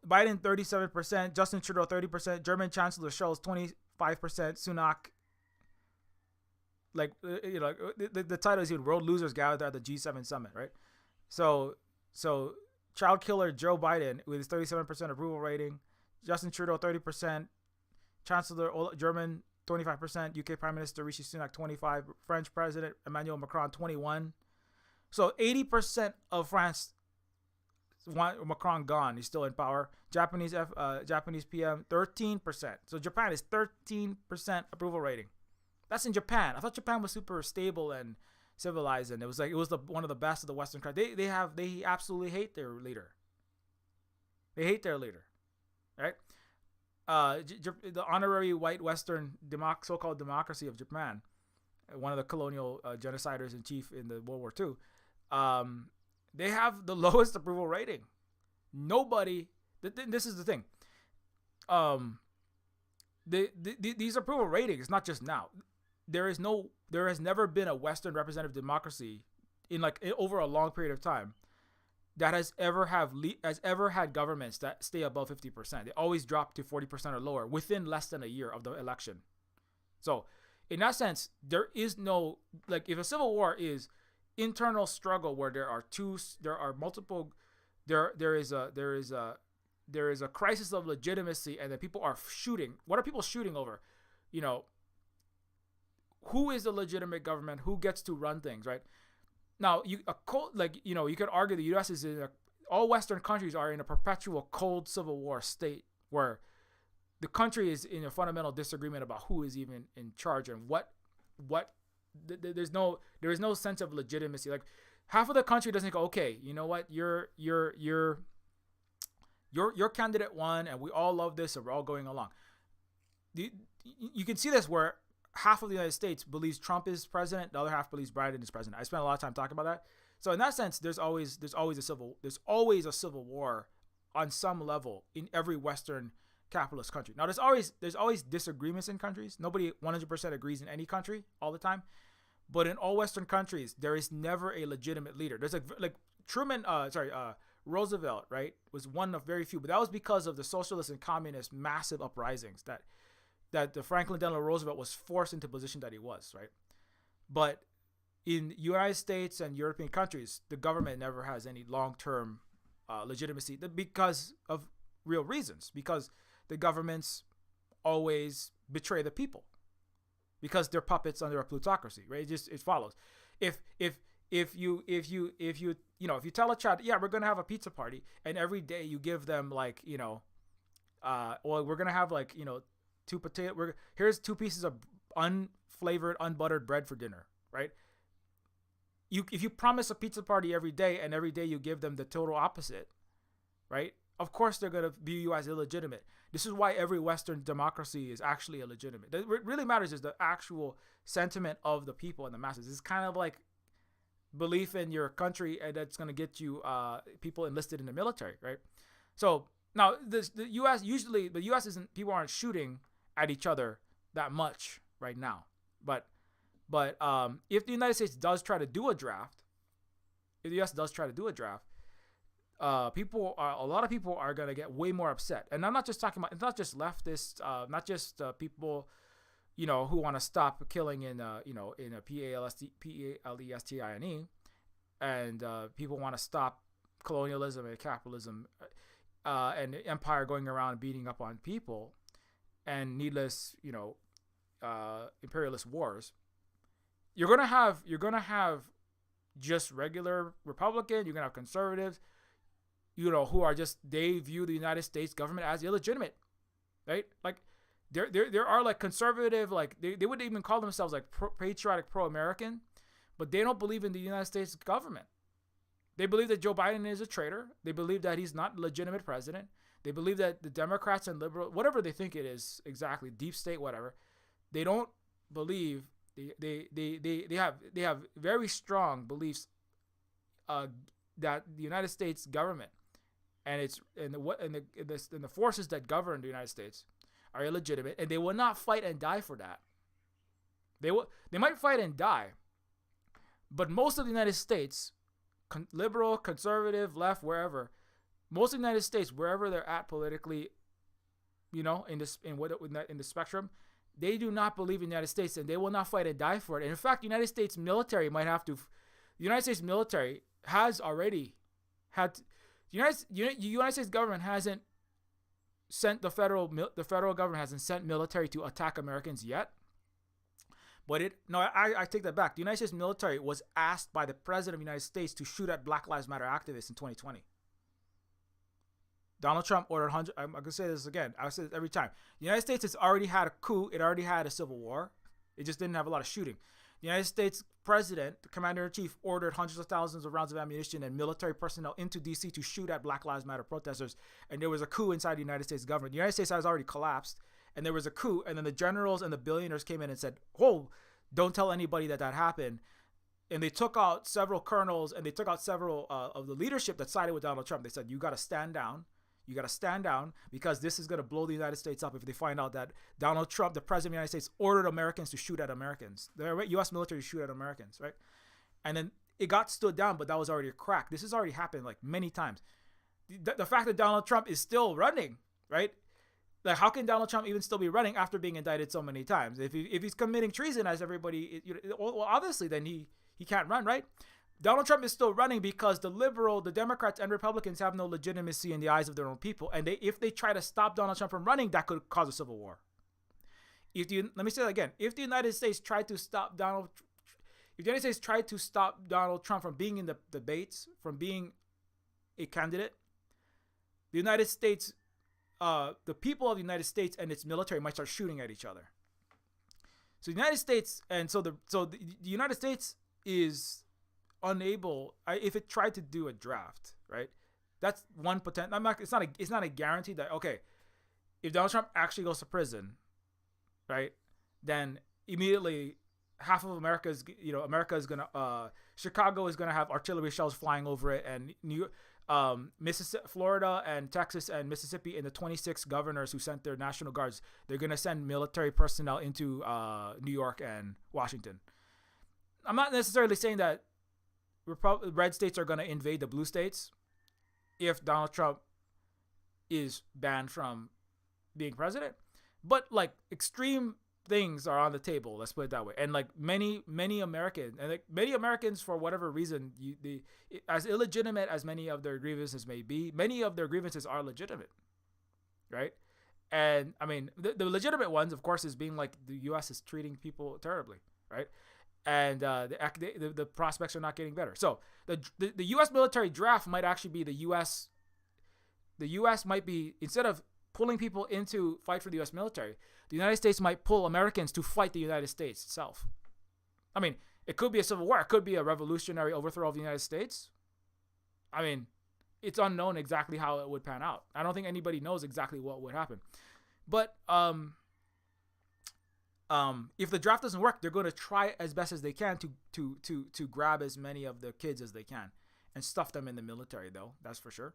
Biden 37%, Justin Trudeau 30%, German Chancellor Scholz 25%, Sunak. Like the title is even World Losers Gathered at the G7 Summit, right? So child killer Joe Biden with his 37% approval rating, Justin Trudeau 30%, Chancellor German 25%, UK Prime Minister Rishi Sunak 25%, French President Emmanuel Macron 21%. So 80% of France want Macron gone. He's still in power. Japanese PM 13%. So Japan is 13% approval rating. That's in Japan. I thought Japan was super stable and civilized, and it was one of the best of the Western countries. They absolutely hate their leader. They hate their leader, right? The honorary white Western so-called democracy of Japan, one of the colonial genociders in chief in the World War II, they have the lowest approval rating. Nobody. This is the thing. These approval ratings, not just now. There has never been a Western representative democracy over a long period of time that has ever had governments that stay above 50%. They always drop to 40% or lower within less than a year of the election. So, in that sense, there is no, if a civil war is internal struggle where there is a crisis of legitimacy, and then people are shooting. What are people shooting over? Who is the legitimate government? Who gets to run things, right? Now, you could argue the U.S. is all Western countries are in a perpetual cold civil war state where the country is in a fundamental disagreement about who is even in charge and what. There is no sense of legitimacy. Like, half of the country doesn't go, okay, you know what, your candidate won, and we all love this, and we're all going along. You can see this where half of the United States believes Trump is president, the other half believes Biden is president. I spent a lot of time talking about that. So in that sense, there's always a civil war on some level in every Western capitalist country. Now there's always disagreements in countries. Nobody 100% agrees in any country all the time. But in all Western countries, there is never a legitimate leader. There's Roosevelt, right, was one of very few, but that was because of the socialist and communist massive uprisings that the Franklin Delano Roosevelt was forced into the position that he was, right? But in United States and European countries, the government never has any long-term legitimacy because of real reasons, because the governments always betray the people because they're puppets under a plutocracy, right? It follows. If you tell a child, yeah, we're gonna have a pizza party, and every day you give them we're gonna have here's 2 pieces of unflavored, unbuttered bread for dinner, right? If you promise a pizza party every day, and every day you give them the total opposite, right? Of course they're gonna view you as illegitimate. This is why every Western democracy is actually illegitimate. What really matters is the actual sentiment of the people and the masses. It's kind of like belief in your country, and that's going to get you people enlisted in the military, right? So now the U.S. isn't, people aren't shooting at each other that much right now, but if the United States does try to do a draft, a lot of people are going to get way more upset. And I'm not just talking about, it's not just leftists, not just people who want to stop killing in a Palestine, and people want to stop colonialism and capitalism and empire going around beating up on people and needless, imperialist wars. You're gonna have just regular Republican. You're gonna have conservatives, who are they view the United States government as illegitimate, right? Like, There are conservative, they would even call themselves patriotic pro-American, but they don't believe in the United States government. They believe that Joe Biden is a traitor. They believe that he's not a legitimate president. They believe that the Democrats and liberal, whatever they think it is exactly, deep state, whatever, they don't believe. They have very strong beliefs that the United States government and the forces that govern the United States are illegitimate, and they will not fight and die for that. They might fight and die, but most of the United States, liberal, conservative, left, wherever, most of the United States, wherever they're at politically, in the spectrum, they do not believe in the United States, and they will not fight and die for it. And in fact, the United States military might have to. The United States military has already had. The United States government hasn't sent the federal government hasn't sent military to attack Americans yet. But I take that back. The United States military was asked by the President of the United States to shoot at Black Lives Matter activists in 2020. Donald Trump ordered 100. I'm going to say this again. I say this every time. The United States has already had a coup. It already had a civil war. It just didn't have a lot of shooting. The United States president, the commander-in-chief, ordered hundreds of thousands of rounds of ammunition and military personnel into D.C. to shoot at Black Lives Matter protesters. And there was a coup inside the United States government. The United States has already collapsed, and there was a coup. And then the generals and the billionaires came in and said, "Oh, don't tell anybody that happened." And they took out several colonels, and they took out several of the leadership that sided with Donald Trump. They said, "You got to stand down. You got to stand down, because this is going to blow the United States up if they find out that Donald Trump, the president of the United States, ordered Americans to shoot at Americans. The U.S. military to shoot at Americans, right?" And then it got stood down, but that was already a crack. This has already happened like many times. The fact that Donald Trump is still running, right? Like, how can Donald Trump even still be running after being indicted so many times? If he's committing treason, as everybody, well, obviously, then he can't run, right? Donald Trump is still running because the Democrats and Republicans have no legitimacy in the eyes of their own people. And if they try to stop Donald Trump from running, that could cause a civil war. Let me say that again. If the United States tried to stop Donald Trump from being in the debates, from being a candidate, the United States, the people of the United States and its military might start shooting at each other. So the United States, and so the United States is unable, if it tried to do a draft, right? That's one potential. It's not a guarantee that, okay, if Donald Trump actually goes to prison, right, then immediately half of America is gonna Chicago is gonna have artillery shells flying over it, and Mississippi, Florida, and Texas and Mississippi, and the 26 governors who sent their National Guards, they're gonna send military personnel into New York and Washington. I'm not necessarily saying that red states are going to invade the blue states if Donald Trump is banned from being president, but like extreme things are on the table. Let's put it that way. And like many Americans, for whatever reason, as illegitimate as many of their grievances may be, many of their grievances are legitimate, right? And I mean, the legitimate ones, of course, is being like the U.S. is treating people terribly, right? And the prospects are not getting better. So the U.S. military draft might actually be the U.S. might be, instead of pulling people into fight for the U.S. military, the United States might pull Americans to fight the United States itself. I mean, it could be a civil war. It could be a revolutionary overthrow of the United States. I mean, it's unknown exactly how it would pan out. I don't think anybody knows exactly what would happen. But if the draft doesn't work, they're going to try as best as they can to grab as many of the kids as they can and stuff them in the military, though. That's for sure.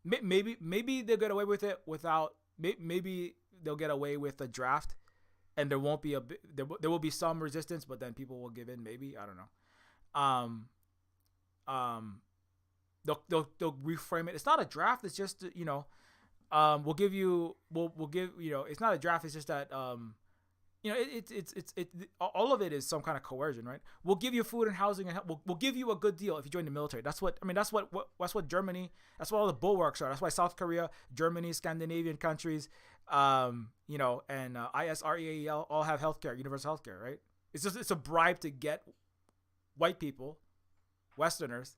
Maybe they'll get away with it without. Maybe they'll get away with the draft, and there won't be there will be some resistance, but then people will give in. Maybe, I don't know. They'll reframe it. It's not a draft. It's just we'll give it's not a draft. It's just that it's all of it is some kind of coercion, right? We'll give you food and housing, and we'll give you a good deal if you join the military. That's what Germany. That's what all the bulwarks are. That's why South Korea, Germany, Scandinavian countries, and ISREAL all have healthcare, universal healthcare, right? It's a bribe to get white people, Westerners,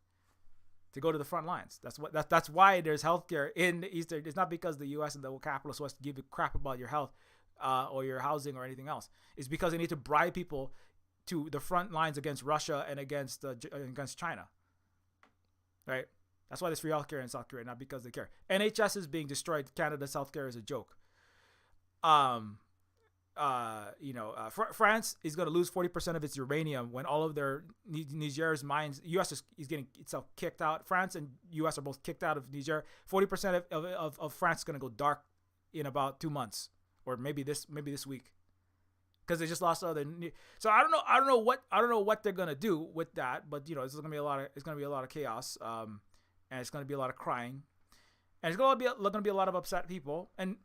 to go to the front lines. That's why there's healthcare in the Eastern. It's not because the U.S. and the capitalist West give a crap about your health or your housing or anything else. It's because they need to bribe people to the front lines against Russia and against China, right? That's why there's free healthcare in South Korea, not because they care. NHS is being destroyed. Canada's healthcare is a joke. France is going to lose 40% of its uranium when all of their Niger's mines. U.S. is getting itself kicked out. France and U.S. are both kicked out of Niger. 40% of France is going to go dark in about 2 months, or maybe this week, because they just lost other. So I don't know what they're going to do with that, but it's going to be a lot of chaos, and it's going to be a lot of crying, and it's going to be a lot of upset people, and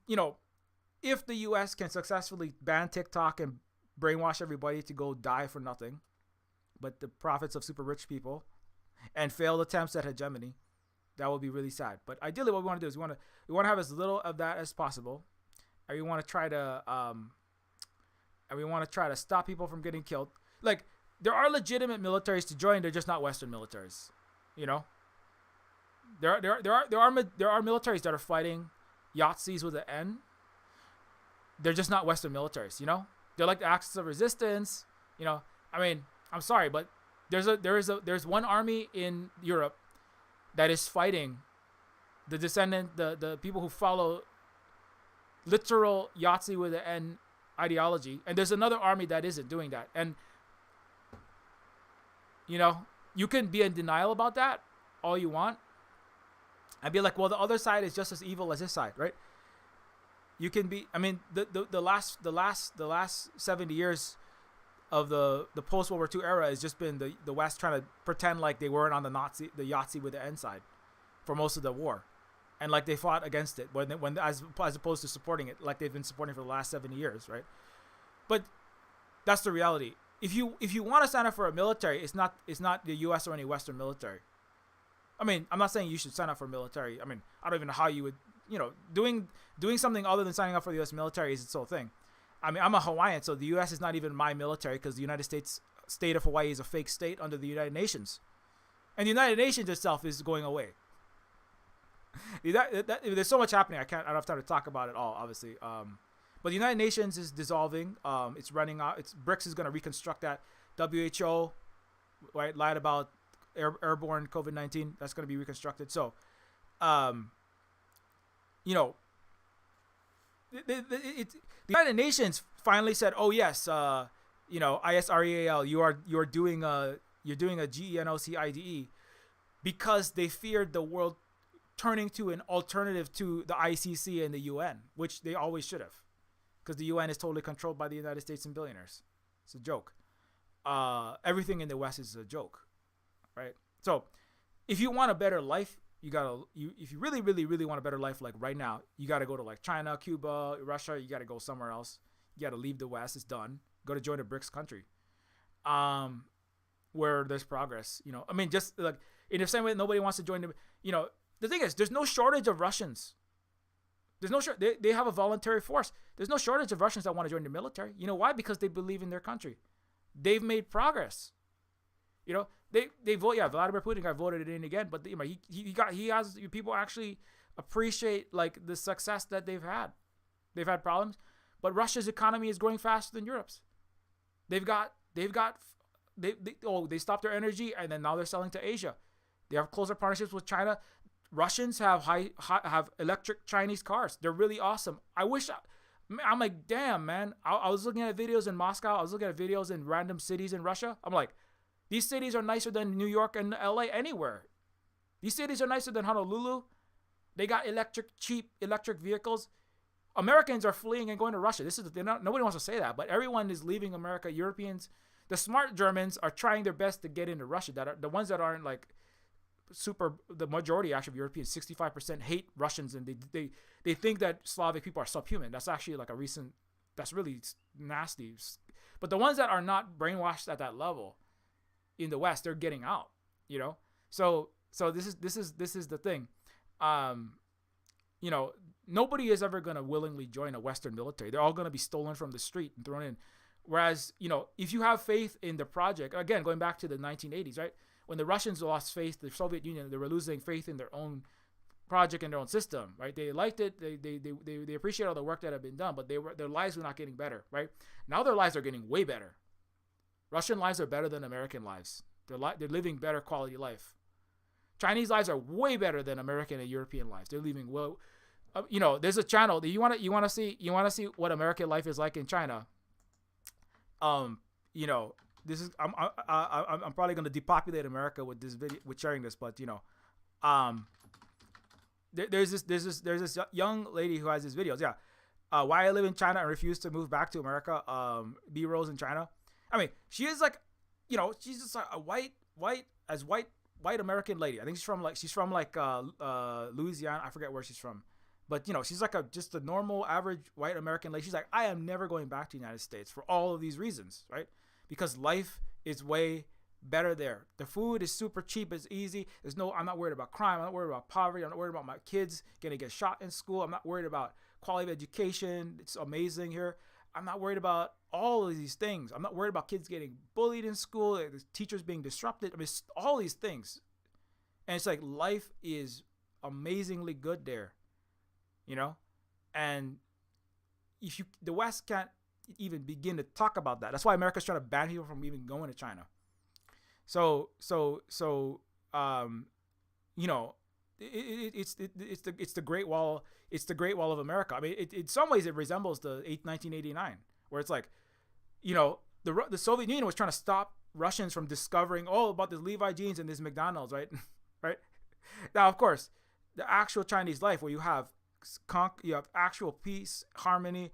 if the U.S. can successfully ban TikTok and brainwash everybody to go die for nothing but the profits of super rich people and failed attempts at hegemony, that would be really sad. But ideally, what we want to do is we want to have as little of that as possible, and we want to try to stop people from getting killed. Like, there are legitimate militaries to join; they're just not Western militaries. There are militaries that are fighting Yahtzees with an N. They're just not Western militaries, They're like the Axis of Resistance, You know, I mean, I'm sorry, but there's one army in Europe that is fighting the people who follow literal Yahtzee with an N ideology, and there's another army that isn't doing that. And you know, you can be in denial about that all you want. I'd be like, well, the other side is just as evil as this side, right? You can be. I mean, the last 70 years of the post World War II era has just been the West trying to pretend like they weren't on the Yahtzee with the N side for most of the war, and like they fought against it when as opposed to supporting it like they've been supporting for the last 70 years, right? But that's the reality. If you want to sign up for a military, it's not the U.S. or any Western military. I mean, I'm not saying you should sign up for military. I mean, I don't even know how you would, you know, doing something other than signing up for the U.S. military is its whole thing. I mean, I'm a Hawaiian, so the U.S. is not even my military because the United States state of Hawaii is a fake state under the United Nations. And the United Nations itself is going away. There's so much happening. I don't have time to talk about it all, obviously. But the United Nations is dissolving. It's running out. BRICS is going to reconstruct that. WHO, right, lied about airborne COVID-19. That's going to be reconstructed. So, you know, the United Nations finally said, "Oh yes, you know, ISREAL, you're doing a GENOCIDE," because they feared the world turning to an alternative to the ICC and the UN, which they always should have, because the UN is totally controlled by the United States and billionaires. It's a joke. Everything in the West is a joke, right? So, if you want a better life, if you really, really, really want a better life, like right now, you gotta go to like China, Cuba, Russia. You gotta go somewhere else. You gotta leave the West. It's done. Go to join a BRICS country, where there's progress. You know, I mean, just like in the same way, nobody wants to join the. You know, the thing is, there's no shortage of Russians. There's no they have a voluntary force. There's no shortage of Russians that want to join the military. You know why? Because they believe in their country. They've made progress. You know, they vote. Yeah, Vladimir Putin got voted in again, but you know, he has people actually appreciate like the success that they've had. They've had problems, but Russia's economy is growing faster than Europe's. They stopped their energy and then now they're selling to Asia. They have closer partnerships with China. Russians have have electric Chinese cars. They're really awesome. I'm like, damn, man. I was looking at videos in Moscow. I was looking at videos in random cities in Russia. I'm like, these cities are nicer than New York and LA anywhere. These cities are nicer than Honolulu. They got cheap electric vehicles. Americans are fleeing and going to Russia. Nobody wants to say that, but everyone is leaving America. Europeans, the smart Germans are trying their best to get into Russia. That are the ones that aren't like the majority actually of Europeans, 65% hate Russians, and they think that Slavic people are subhuman. That's actually like that's really nasty. But the ones that are not brainwashed at that level in the West, they're getting out, you know? So this is the thing. You know, nobody is ever going to willingly join a Western military. They're all going to be stolen from the street and thrown in. Whereas, you know, if you have faith in the project, again, going back to the 1980s, right? When the Russians lost faith, the Soviet Union, they were losing faith in their own project and their own system, right? They liked it. They appreciate all the work that had been done, but their lives were not getting better, right? Now their lives are getting way better. Russian lives are better than American lives. They're living better quality life. Chinese lives are way better than American and European lives. They're living well. You know, there's a channel that you want to see what American life is like in China. You know, this is I'm probably going to depopulate America with this video, with sharing this, but you know, there's this young lady who has these videos. Yeah, why I live in China and refuse to move back to America. B-rolls in China. I mean, she is like, you know, she's just a white American lady. I think she's from like Louisiana. I forget where she's from, but you know, she's like just a normal average white American lady. She's like, I am never going back to the United States for all of these reasons, right? Because life is way better there. The food is super cheap. It's easy. I'm not worried about crime. I'm not worried about poverty. I'm not worried about my kids going to get shot in school. I'm not worried about quality of education. It's amazing here. I'm not worried about all of these things. I'm not worried about kids getting bullied in school, the teachers being disrupted. I mean, all these things. And it's like life is amazingly good there, you know? And the West can't, even begin to talk about that. That's why America's trying to ban people from even going to China. So you know, it's the Great Wall. It's the Great Wall of America. I mean, in some ways, it resembles the 1989, where it's like, you know, the Soviet Union was trying to stop Russians from discovering all about this Levi jeans and this McDonald's, right? Right. Now, of course, the actual Chinese life, where you have actual peace, harmony,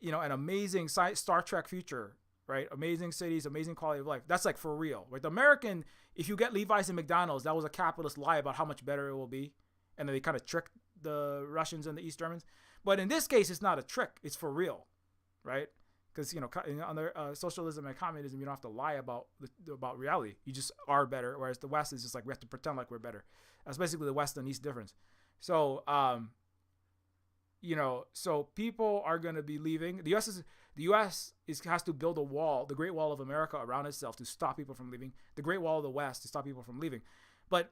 you know, an amazing Star Trek future, right? Amazing cities, amazing quality of life. That's like for real. Like the American, if you get Levi's and McDonald's, that was a capitalist lie about how much better it will be. And then they kind of tricked the Russians and the East Germans. But in this case, it's not a trick. It's for real, right? Because, you know, under socialism and communism, you don't have to lie about reality. You just are better. Whereas the West is just like, we have to pretend like we're better. That's basically the West and East difference. So, you know, so people are going to be leaving. The U.S. has to build a wall, the Great Wall of America, around itself to stop people from leaving. The Great Wall of the West to stop people from leaving. But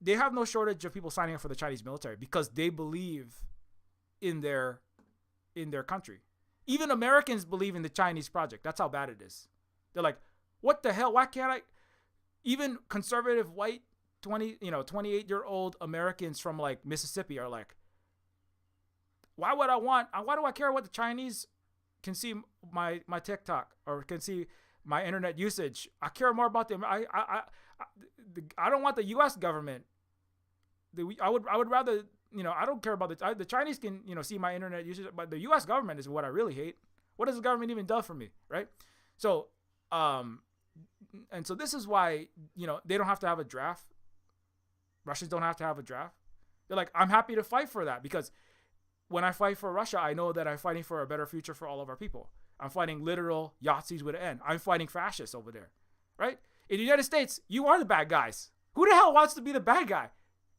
they have no shortage of people signing up for the Chinese military because they believe in their country. Even Americans believe in the Chinese project. That's how bad it is. They're like, what the hell? Why can't I? Even conservative white 28-year-old Americans from like Mississippi are like, why do I care what the Chinese can see my TikTok or can see my internet usage? I care more about them. I don't want the U.S. government. I would rather, you know, I don't care about the Chinese can, you know, see my internet usage, but the U.S. government is what I really hate. What has the government even done for me, right? So, and so this is why, you know, they don't have to have a draft. Russians don't have to have a draft. They're like, I'm happy to fight for that because when I fight for Russia, I know that I'm fighting for a better future for all of our people. I'm fighting literal Yahtzees with an N. I'm fighting fascists over there, right? In the United States, you are the bad guys. Who the hell wants to be the bad guy,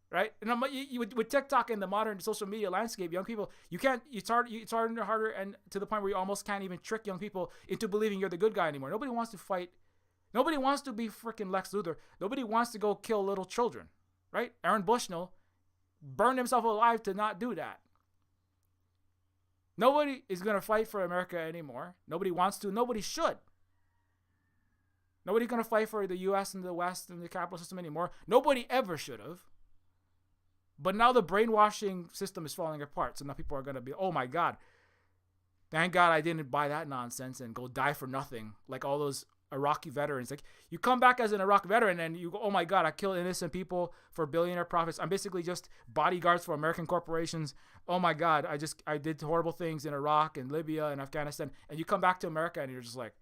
right? And with TikTok and the modern social media landscape, young people, it's harder and to the point where you almost can't even trick young people into believing you're the good guy anymore. Nobody wants to fight. Nobody wants to be freaking Lex Luthor. Nobody wants to go kill little children, right? Aaron Bushnell burned himself alive to not do that. Nobody is going to fight for America anymore. Nobody wants to. Nobody should. Nobody's going to fight for the U.S. and the West and the capital system anymore. Nobody ever should have. But now the brainwashing system is falling apart. So now people are going to be, oh my God, thank God I didn't buy that nonsense and go die for nothing. Like all those Iraqi veterans. Like you come back as an Iraq veteran and you go, oh my God, I killed innocent people for billionaire profits. I'm basically just bodyguards for American corporations. Oh my God, I did horrible things in Iraq and Libya and Afghanistan. And you come back to America and you're just like,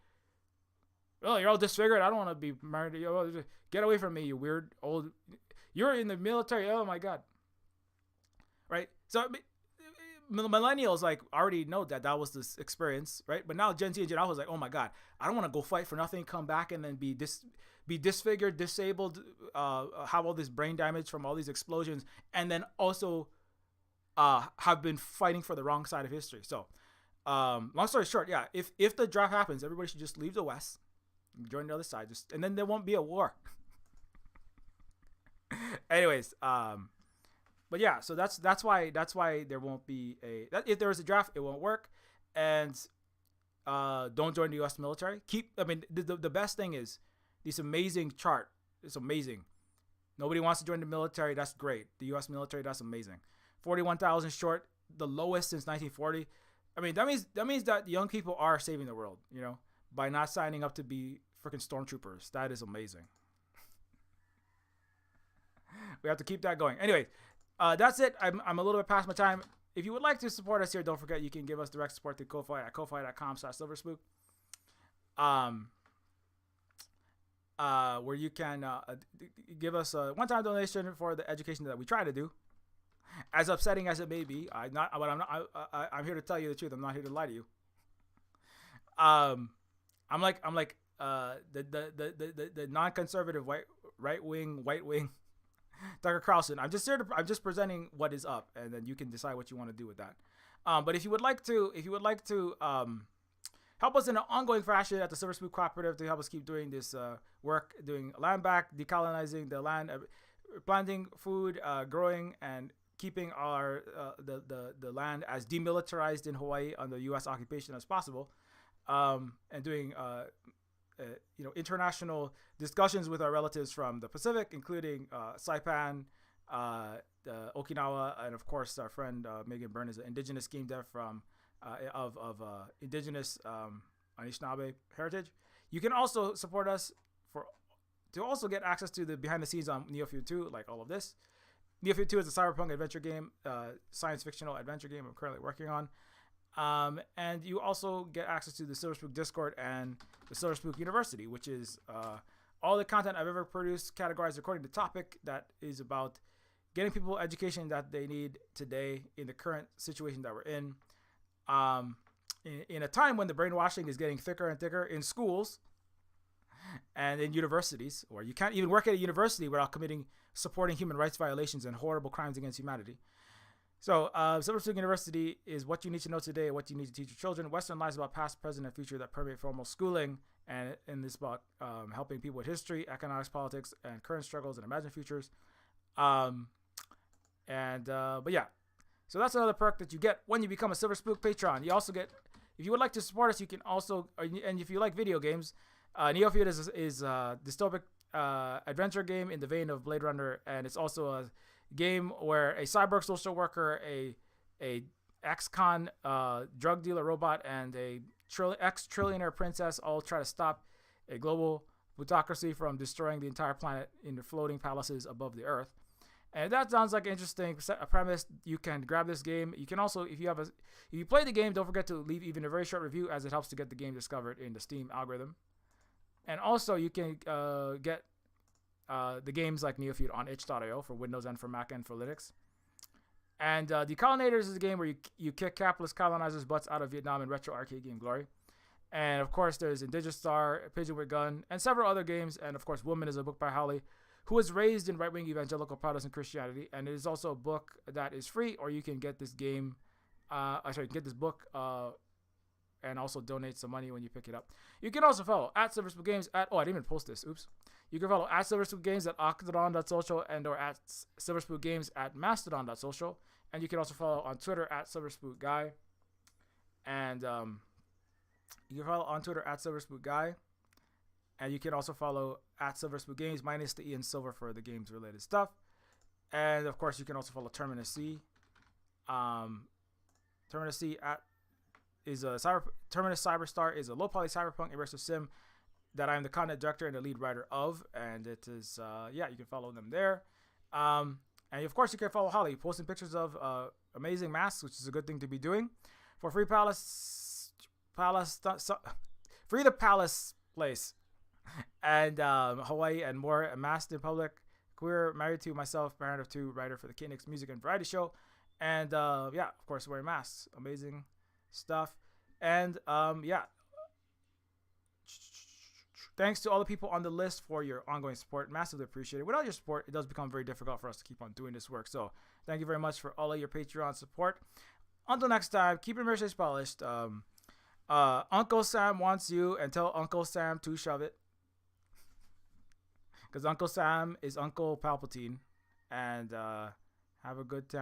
oh, you're all disfigured. I don't want to be married to you. Get away from me, you weird old. You're in the military. Oh my God. Right? So millennials like already know that was this experience, right? But now Gen Z and Gen Alpha was like, oh my God, I don't want to go fight for nothing, come back and then be disfigured, disabled, have all this brain damage from all these explosions, and then also have been fighting for the wrong side of history. So long story short, yeah, if the draft happens, everybody should just leave the West, join the other side, and then there won't be a war. Anyways, but yeah, so that's why there won't be if there is a draft, it won't work, and don't join the U.S. military. The best thing is this amazing chart. It's amazing. Nobody wants to join the military. That's great. The U.S. military, that's amazing. 41,000 short, the lowest since 1940. I mean, that means that young people are saving the world, you know, by not signing up to be freaking stormtroopers. That is amazing. We have to keep that going. Anyway. That's it. I'm a little bit past my time. If you would like to support us here, don't forget you can give us direct support through Ko-Fi at ko-fi.com/silverspook. Where you can give us a one-time donation for the education that we try to do. As upsetting as it may be, I'm here to tell you the truth. I'm not here to lie to you. I'm like the non-conservative white wing. Tucker Carlson. I'm just presenting what is up, and then you can decide what you want to do with that. But if you would like to help us in an ongoing fashion at the Silver Spook Cooperative to help us keep doing this work, doing land back, decolonizing the land, planting food, growing and keeping our the land as demilitarized in Hawaii under U.S. occupation as possible, and doing international discussions with our relatives from the Pacific, including Saipan, Okinawa, and of course our friend Megan Byrne is an indigenous game dev from of indigenous Anishinaabe heritage. You can also support us to also get access to the behind the scenes on Neofeud 2, like all of this. Neofeud 2 is a cyberpunk adventure game, science fictional adventure game I'm currently working on. And you also get access to the Silver Spook Discord and the Silver Spook University, which is all the content I've ever produced categorized according to topic that is about getting people education that they need today in the current situation that we're in. In a time when the brainwashing is getting thicker and thicker in schools and in universities, or you can't even work at a university without supporting human rights violations and horrible crimes against humanity. So, Silver Spook University is what you need to know today, what you need to teach your children. Western lies about past, present, and future that permeate formal schooling, and in this book, helping people with history, economics, politics, and current struggles and imagined futures. But yeah, so that's another perk that you get when you become a Silver Spook patron. You also get, if you would like to support us, you can also, and if you like video games, Neofeud is a dystopic adventure game in the vein of Blade Runner, and it's also a game where a cyborg social worker, a ex-con drug dealer robot, and a ex-trillionaire princess all try to stop a global plutocracy from destroying the entire planet in the floating palaces above the earth. And that sounds like an interesting premise. You can grab this game. You can also, if you play the game, don't forget to leave even a very short review, as it helps to get the game discovered in the Steam algorithm. And also, you can get the games like Neofeud on itch.io for Windows and for Mac and for Linux. And Decolonators is a game where you kick capitalist colonizers' butts out of Vietnam in retro arcade game glory. And of course, there's Indigenous Star, Pigeon with Gun, and several other games. And of course, Woman is a book by Holly, who was raised in right-wing evangelical Protestant Christianity. And it is also a book that is free, or you can get this game, get this book and also donate some money when you pick it up. You can also follow at Silver Spook Games I didn't even post this. Oops. You can follow at Silver Spook Games at octodon.social and or at Silver Spook Games at mastodon.social. And you can also follow on Twitter at Silver Spook Guy. And you can follow on Twitter at Silver Spook Guy. And you can also follow at Silver Spook Games minus the E and Silver for the games related stuff. And of course, you can also follow Terminus C. Terminus C Terminus Cyberstar is a low poly cyberpunk immersive sim that I am the content director and the lead writer of, and it is you can follow them there. And of course, you can follow Holly, posting pictures of amazing masks, which is a good thing to be doing. For free free the palace place, and Hawaii and more. Masked in public, queer, married to myself, parent of two, writer for the KNX Music and Variety Show, and of course, wearing masks, amazing stuff. And thanks to all the people on the list for your ongoing support. Massively appreciated. Without your support, it does become very difficult for us to keep on doing this work. So thank you very much for all of your Patreon support. Until next time, keep your messages polished. Uncle Sam wants you, and tell Uncle Sam to shove it, because Uncle Sam is Uncle Palpatine. And have a good time.